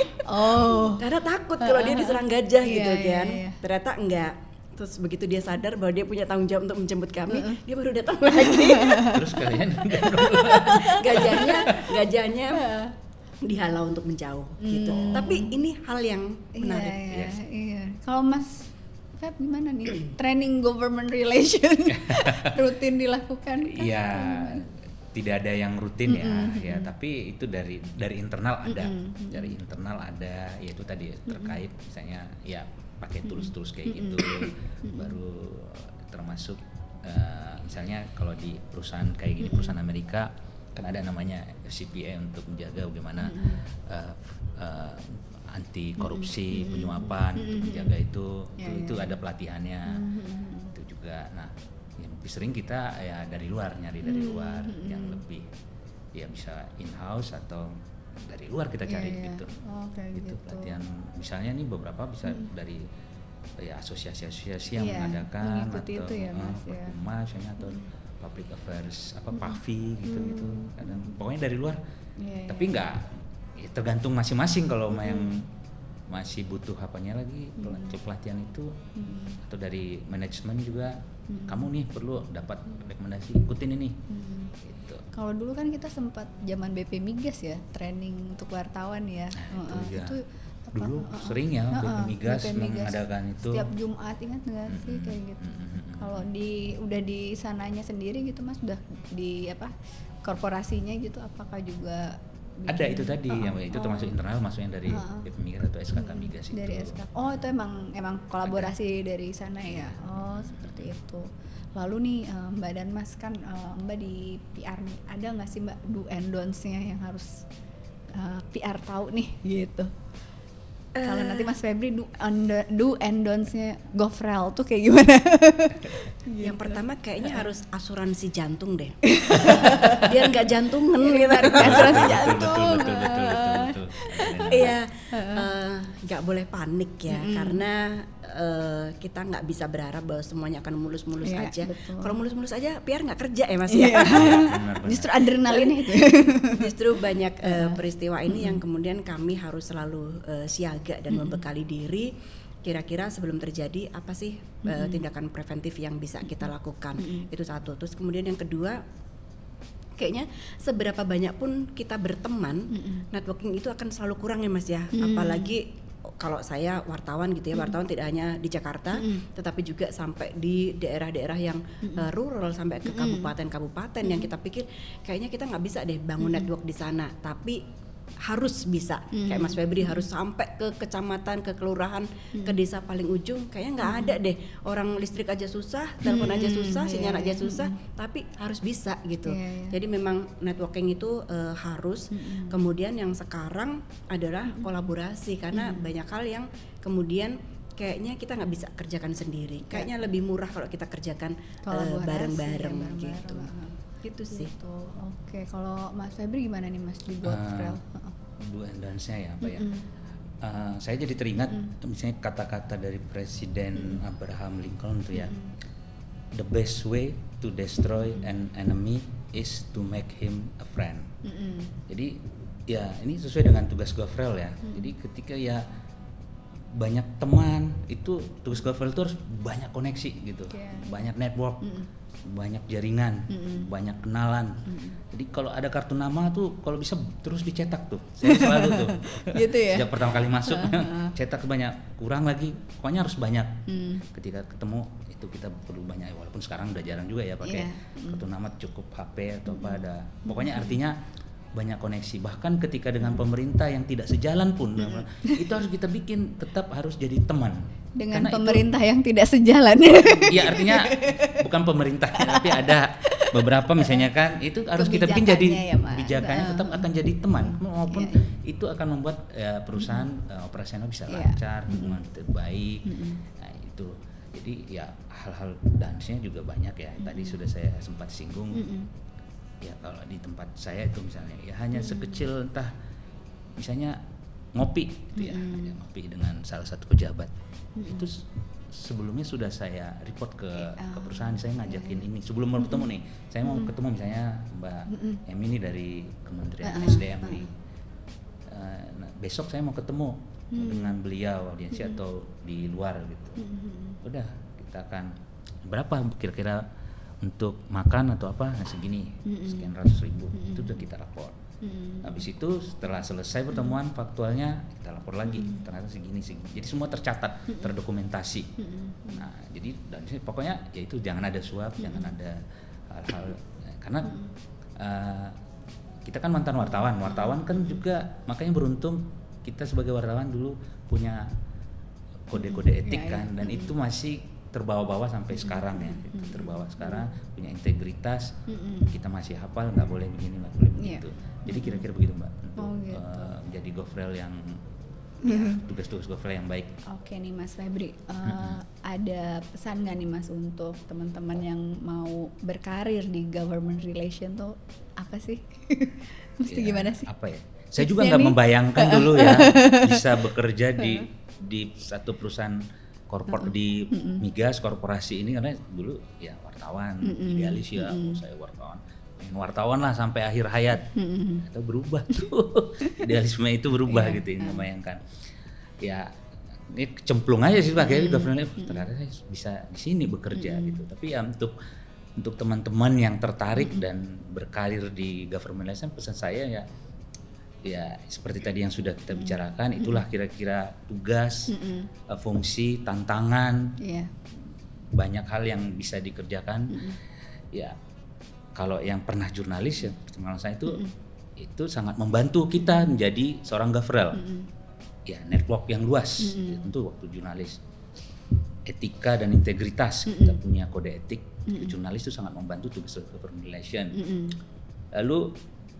Karena takut kalau dia diserang gajah gitu kan. Ternyata enggak. Terus begitu dia sadar bahwa dia punya tanggung jawab untuk menjemput kami, dia baru datang lagi. Terus kalian gajahnya dihalau untuk menjauh gitu. Tapi ini hal yang menarik. Iya. Kalau Mas Feb gimana nih? Training government relation rutin dilakukan? Iya, tidak ada yang rutin ya, tapi itu dari internal ada. Dari internal ada, yaitu tadi terkait misalnya ya pakai tools kayak gitu. Baru termasuk misalnya kalau di perusahaan kayak gini, perusahaan Amerika kan ada namanya CPA untuk menjaga bagaimana anti korupsi, penyuapan, untuk menjaga itu ada pelatihannya. Itu juga. Nah, yang lebih sering kita ya nyari dari luar yang lebih ya bisa in house atau dari luar kita cari gitu. Gitu pelatihan. Misalnya nih beberapa bisa dari ya asosiasi-asosiasi yang mengadakan atau itu ya, Mas, misalnya atau public affairs PAVI gitu kadang pokoknya dari luar. Tapi nggak ya tergantung masing-masing. Kalau yang masih butuh apanya lagi pelatihan itu atau dari manajemen juga, kamu nih perlu dapat rekomendasi, ikutin ini gitu. Kalau dulu kan kita sempat zaman BP Migas ya, training untuk wartawan ya. Itu dulu sering ya BP Migas mengadakan itu setiap Jumat, ingat nggak sih kayak gitu. Kalau udah di sananya sendiri gitu Mas, udah di korporasinya gitu, apakah juga ada itu tadi yang itu termasuk internal, maksudnya dari BP Migas atau SKK Migas itu. Dari SKK. Itu emang kolaborasi dari sana ya. Seperti itu. Lalu nih Mbak dan Mas kan Mbak di PR nih, ada nggak sih Mbak do and don'ts-nya yang harus PR tahu nih gitu? Kalau nanti Mas Febri do and don'ts-nya GovRel tuh kayak gimana? Yang pertama kayaknya harus asuransi jantung deh. Biar nggak jantungan gitu. Asuransi jantung. Betul. Iya, nggak boleh panik ya, karena kita nggak bisa berharap bahwa semuanya akan mulus-mulus aja. Kalau mulus-mulus aja PR nggak kerja ya Mas ya. Justru adrenalinnya itu. Justru banyak peristiwa ini yang kemudian kami harus selalu siaga dan membekali diri. Kira-kira sebelum terjadi apa sih tindakan preventif yang bisa kita lakukan. Itu satu. Terus kemudian yang kedua, kayaknya seberapa banyak pun kita berteman, networking itu akan selalu kurang ya Mas ya. Apalagi kalau saya wartawan gitu ya, wartawan tidak hanya di Jakarta, tetapi juga sampai di daerah-daerah yang rural, sampai ke kabupaten-kabupaten yang kita pikir kayaknya kita nggak bisa deh bangun network di sana, tapi harus bisa. Kayak Mas Febri harus sampai ke kecamatan, ke kelurahan, ke desa paling ujung. Kayaknya nggak ada deh, orang listrik aja susah, telepon aja susah, sinyal aja susah, tapi harus bisa gitu. Jadi memang networking itu harus. Kemudian yang sekarang adalah kolaborasi, karena banyak hal yang kemudian kayaknya kita nggak bisa kerjakan sendiri. Kayaknya lebih murah kalau kita kerjakan bareng-bareng gitu. Gitu sih. Oke, kalau Mas Febri gimana nih Mas di GovRel? Do and don'ts-nya ya apa ya? Saya jadi teringat misalnya kata-kata dari Presiden Abraham Lincoln tuh ya. The best way to destroy an enemy is to make him a friend. Jadi ya ini sesuai dengan tugas GovRel ya. Jadi ketika ya banyak teman. Itu tugas Govel itu harus banyak koneksi gitu, banyak network, banyak jaringan, banyak kenalan. Jadi kalau ada kartu nama tuh kalau bisa terus dicetak tuh. Saya selalu tuh. Gitu ya. Sejak pertama kali masuk cetak banyak, kurang lagi. Pokoknya harus banyak. Ketika ketemu itu kita perlu banyak, walaupun sekarang udah jarang juga ya pakai kartu nama, cukup HP atau apa ada. Pokoknya artinya banyak koneksi. Bahkan ketika dengan pemerintah yang tidak sejalan pun itu harus kita bikin tetap harus jadi teman. Dengan karena pemerintah yang tidak sejalan. Iya, artinya bukan pemerintah tapi ada beberapa misalnya kan itu harus kita bikin jadi kebijakannya tetap akan jadi teman, maupun itu akan membuat perusahaan operasional bisa lancar, hubungan terbaik. Nah itu jadi ya hal-hal dance-nya juga banyak ya. Tadi sudah saya sempat singgung. Ya kalau di tempat saya itu misalnya ya hanya sekecil entah misalnya ngopi gitu ya, ngopi dengan salah satu pejabat. Itu sebelumnya sudah saya report ke perusahaan, saya ngajakin ini sebelum mau ketemu nih. Saya mau ketemu misalnya Mbak Emi ini dari Kementerian SDM nih. Nah, besok saya mau ketemu dengan beliau audiensi atau di luar gitu. Udah kita akan berapa kira-kira untuk makan atau apa, nah segini, sekian ratus ribu, itu udah kita lapor. Habis itu setelah selesai pertemuan faktualnya kita lapor lagi, ternyata segini. Jadi semua tercatat, terdokumentasi. Nah jadi dan pokoknya ya itu jangan ada suap, jangan ada hal-hal karena kita kan mantan wartawan kan juga makanya beruntung kita sebagai wartawan dulu punya kode-kode etik kan, dan itu masih terbawa-bawa sampai sekarang ya, terbawa sekarang, punya integritas, kita masih hafal nggak boleh begini, nggak boleh begitu. Jadi kira-kira begitu Mbak untuk menjadi Govrel yang tugas-tugas Govrel yang baik. Oke nih Mas Febri, ada pesan nggak nih Mas untuk teman-teman yang mau berkarir di government relation tuh apa sih? Mesti gimana sih? Apa ya? Saya juga nggak membayangkan dulu ya bisa bekerja di satu perusahaan di migas korporasi ini, karena dulu ya wartawan idealis ya, saya wartawan, pengen wartawan lah sampai akhir hayat. Atau berubah tuh idealisme itu berubah gitu ya, membayangkan ya ini kecemplung aja sih pakai government, ternyata saya bisa di sini bekerja gitu. Tapi ya untuk teman-teman yang tertarik dan berkarir di government relation, pesan saya ya seperti tadi yang sudah kita bicarakan, itulah kira-kira tugas, fungsi, tantangan, banyak hal yang bisa dikerjakan. Ya kalau yang pernah jurnalis ya, pengalaman saya itu sangat membantu kita menjadi seorang Govrel. Ya network yang luas, tentu waktu jurnalis, etika dan integritas, kita punya kode etik, jurnalis itu sangat membantu tugas government relation. Lalu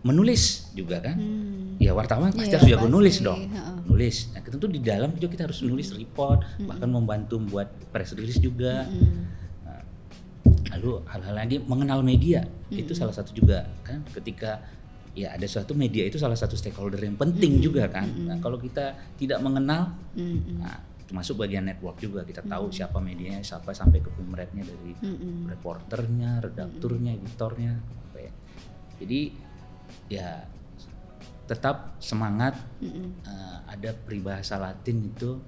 menulis juga kan, ya wartawan pasti harus jago nulis dong, nulis. Nah tentu di dalam juga kita harus nulis report, bahkan membantu buat press release juga. Nah, lalu hal-hal lagi mengenal media, itu salah satu juga kan, ketika ya ada suatu media itu salah satu stakeholder yang penting juga kan. Nah kalau kita tidak mengenal, nah termasuk bagian network juga, kita tahu siapa medianya, siapa sampai ke pemretnya, dari reporternya, redakturnya, editornya, jadi ya tetap semangat. Ada peribahasa Latin itu,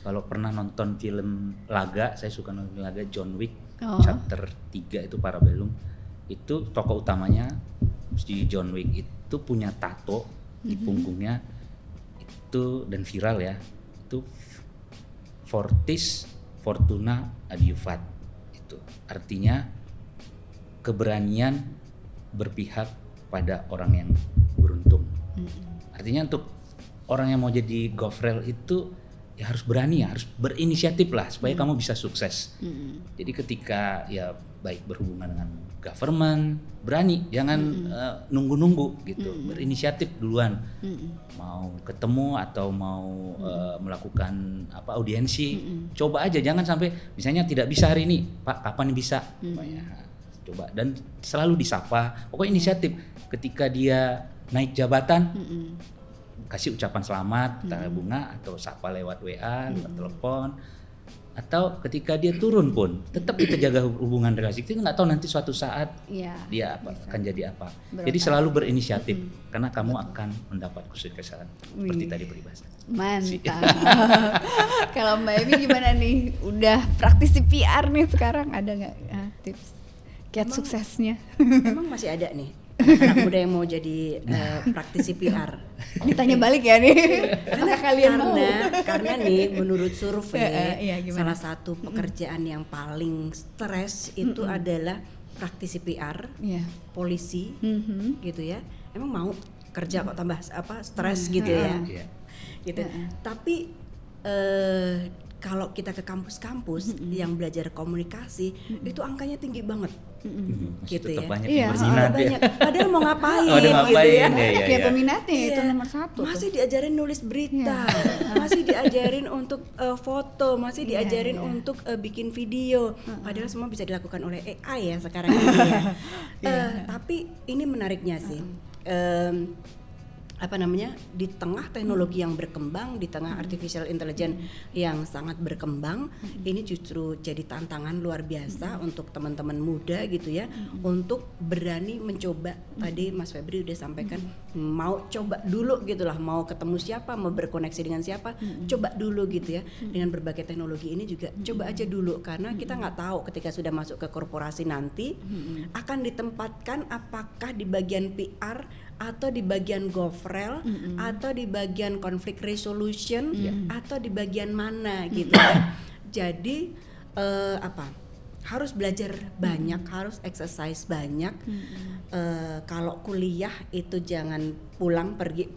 kalau pernah nonton film laga, saya suka nonton laga John Wick chapter 3 itu Parabellum, itu tokoh utamanya si John Wick itu punya tato di punggungnya itu, dan viral ya, itu Fortis Fortuna Adiuvat, itu artinya keberanian berpihak pada orang yang beruntung. Artinya untuk orang yang mau jadi Govrel itu ya harus berani, ya harus berinisiatif lah supaya kamu bisa sukses. Jadi ketika ya baik berhubungan dengan government, berani, jangan nunggu-nunggu gitu, berinisiatif duluan. Mau ketemu atau mau melakukan apa audiensi, coba aja, jangan sampai misalnya tidak bisa hari ini, Pak kapan bisa? Coba, dan selalu disapa, pokoknya inisiatif. Ketika dia naik jabatan, kasih ucapan selamat, bunga atau sapa lewat WA, lewat telepon. atau ketika dia turun pun tetap kita jaga hubungan relasi. Kita nggak tahu nanti suatu saat Iya, dia akan jadi apa. Berotasi. Jadi selalu berinisiatif karena kamu akan mendapat kesuksesan seperti Wih. tadi peribahasa. Mantap. Kalau Mbak Emi gimana nih? Udah praktisi PR nih sekarang, ada nggak tips kiat suksesnya? Emang masih ada nih anak muda yang mau jadi praktisi PR. Ditanya balik ya nih. Apakah kalian mau? Karena nih menurut survei Iya, gimana? salah satu pekerjaan yang paling stres itu adalah praktisi PR, Iya. polisi, Mhm. gitu ya. Emang mau kerja kok tambah stres gitu ya. Iya. Gitu. Tapi kalau kita ke kampus-kampus yang belajar komunikasi itu angkanya tinggi banget. Masih Gitu tetap ya. banyak Iya, yang berminat ya. Banyak. Padahal mau ngapain, Oh, udah gitu ngapain, ya. ya, Banyak ya, ya ya. peminatnya itu Iya. nomor 1 Masih tuh. diajarin nulis berita, masih diajarin untuk foto, masih Iya, diajarin iya. untuk bikin video. Padahal semua bisa dilakukan oleh AI ya sekarang ini ya. Tapi ini menariknya sih. Apa namanya, di tengah teknologi yang berkembang, di tengah artificial intelligence yang sangat berkembang, ini justru jadi tantangan luar biasa untuk teman-teman muda gitu ya, untuk berani mencoba. Tadi Mas Febri udah sampaikan mau coba dulu gitulah, mau ketemu siapa, mau berkoneksi dengan siapa, coba dulu gitu ya. Dengan berbagai teknologi ini juga coba aja dulu, karena kita nggak tahu ketika sudah masuk ke korporasi nanti akan ditempatkan apakah di bagian PR atau di bagian GovRel atau di bagian conflict resolution atau di bagian mana gitu ya. Jadi harus belajar banyak, harus exercise banyak. Kalau kuliah itu jangan pulang pergi,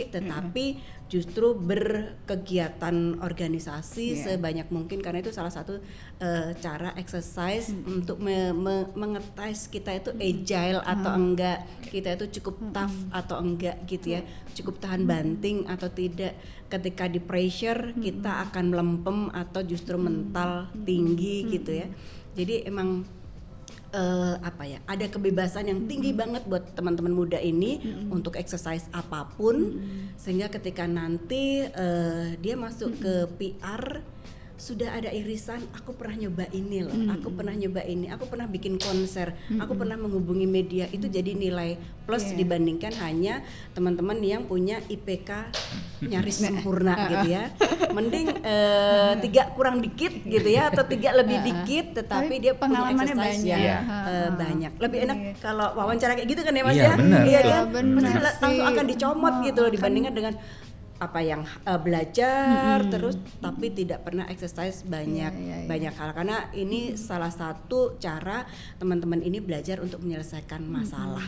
tetapi justru berkegiatan organisasi sebanyak mungkin, karena itu salah satu cara exercise untuk mengetes kita itu agile atau enggak, kita itu cukup tough atau enggak gitu ya, cukup tahan banting atau tidak. Ketika di pressure kita akan melempem atau justru mental tinggi gitu ya. Jadi emang ada kebebasan yang tinggi banget buat teman-teman muda ini untuk exercise apapun, sehingga ketika nanti dia masuk ke PR sudah ada irisan, aku pernah nyoba ini loh, aku pernah nyoba ini, aku pernah bikin konser, aku pernah menghubungi media, itu jadi nilai plus dibandingkan hanya teman-teman yang punya IPK nyaris sempurna gitu ya. Mending 3 kurang dikit gitu ya, atau 3 lebih dikit, tetapi dia punya pengalamannya exercise banyak. yang banyak. Lebih enak kalau wawancara kayak gitu kan ya Mas Iya, ya? benar. Iya kan? Benar Pasti langsung sih. akan dicomot gitu loh, dibandingkan dengan apa yang belajar terus tapi tidak pernah exercise banyak hal, karena ini salah satu cara teman-teman ini belajar untuk menyelesaikan masalah.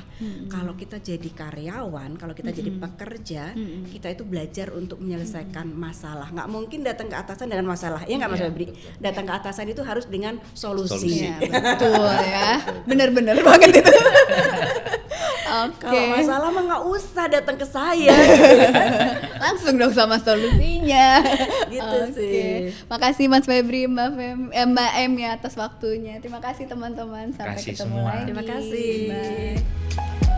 Kalau kita jadi karyawan, kalau kita jadi pekerja, kita itu belajar untuk menyelesaikan masalah. Nggak mungkin datang ke atasan dengan masalah, ya nggak Mas Febri? Datang ke atasan itu harus dengan solusi. Iya, betul ya. Bener-bener banget itu. Oke. Kalau masalah mah nggak usah datang ke saya. Langsung dong sama solusinya. Gitu sih. Makasih Mas Febri, Mbak Em ya atas waktunya. Terima kasih teman-teman. Sampai Terima kasih ketemu semua. lagi. Terima kasih. Bye.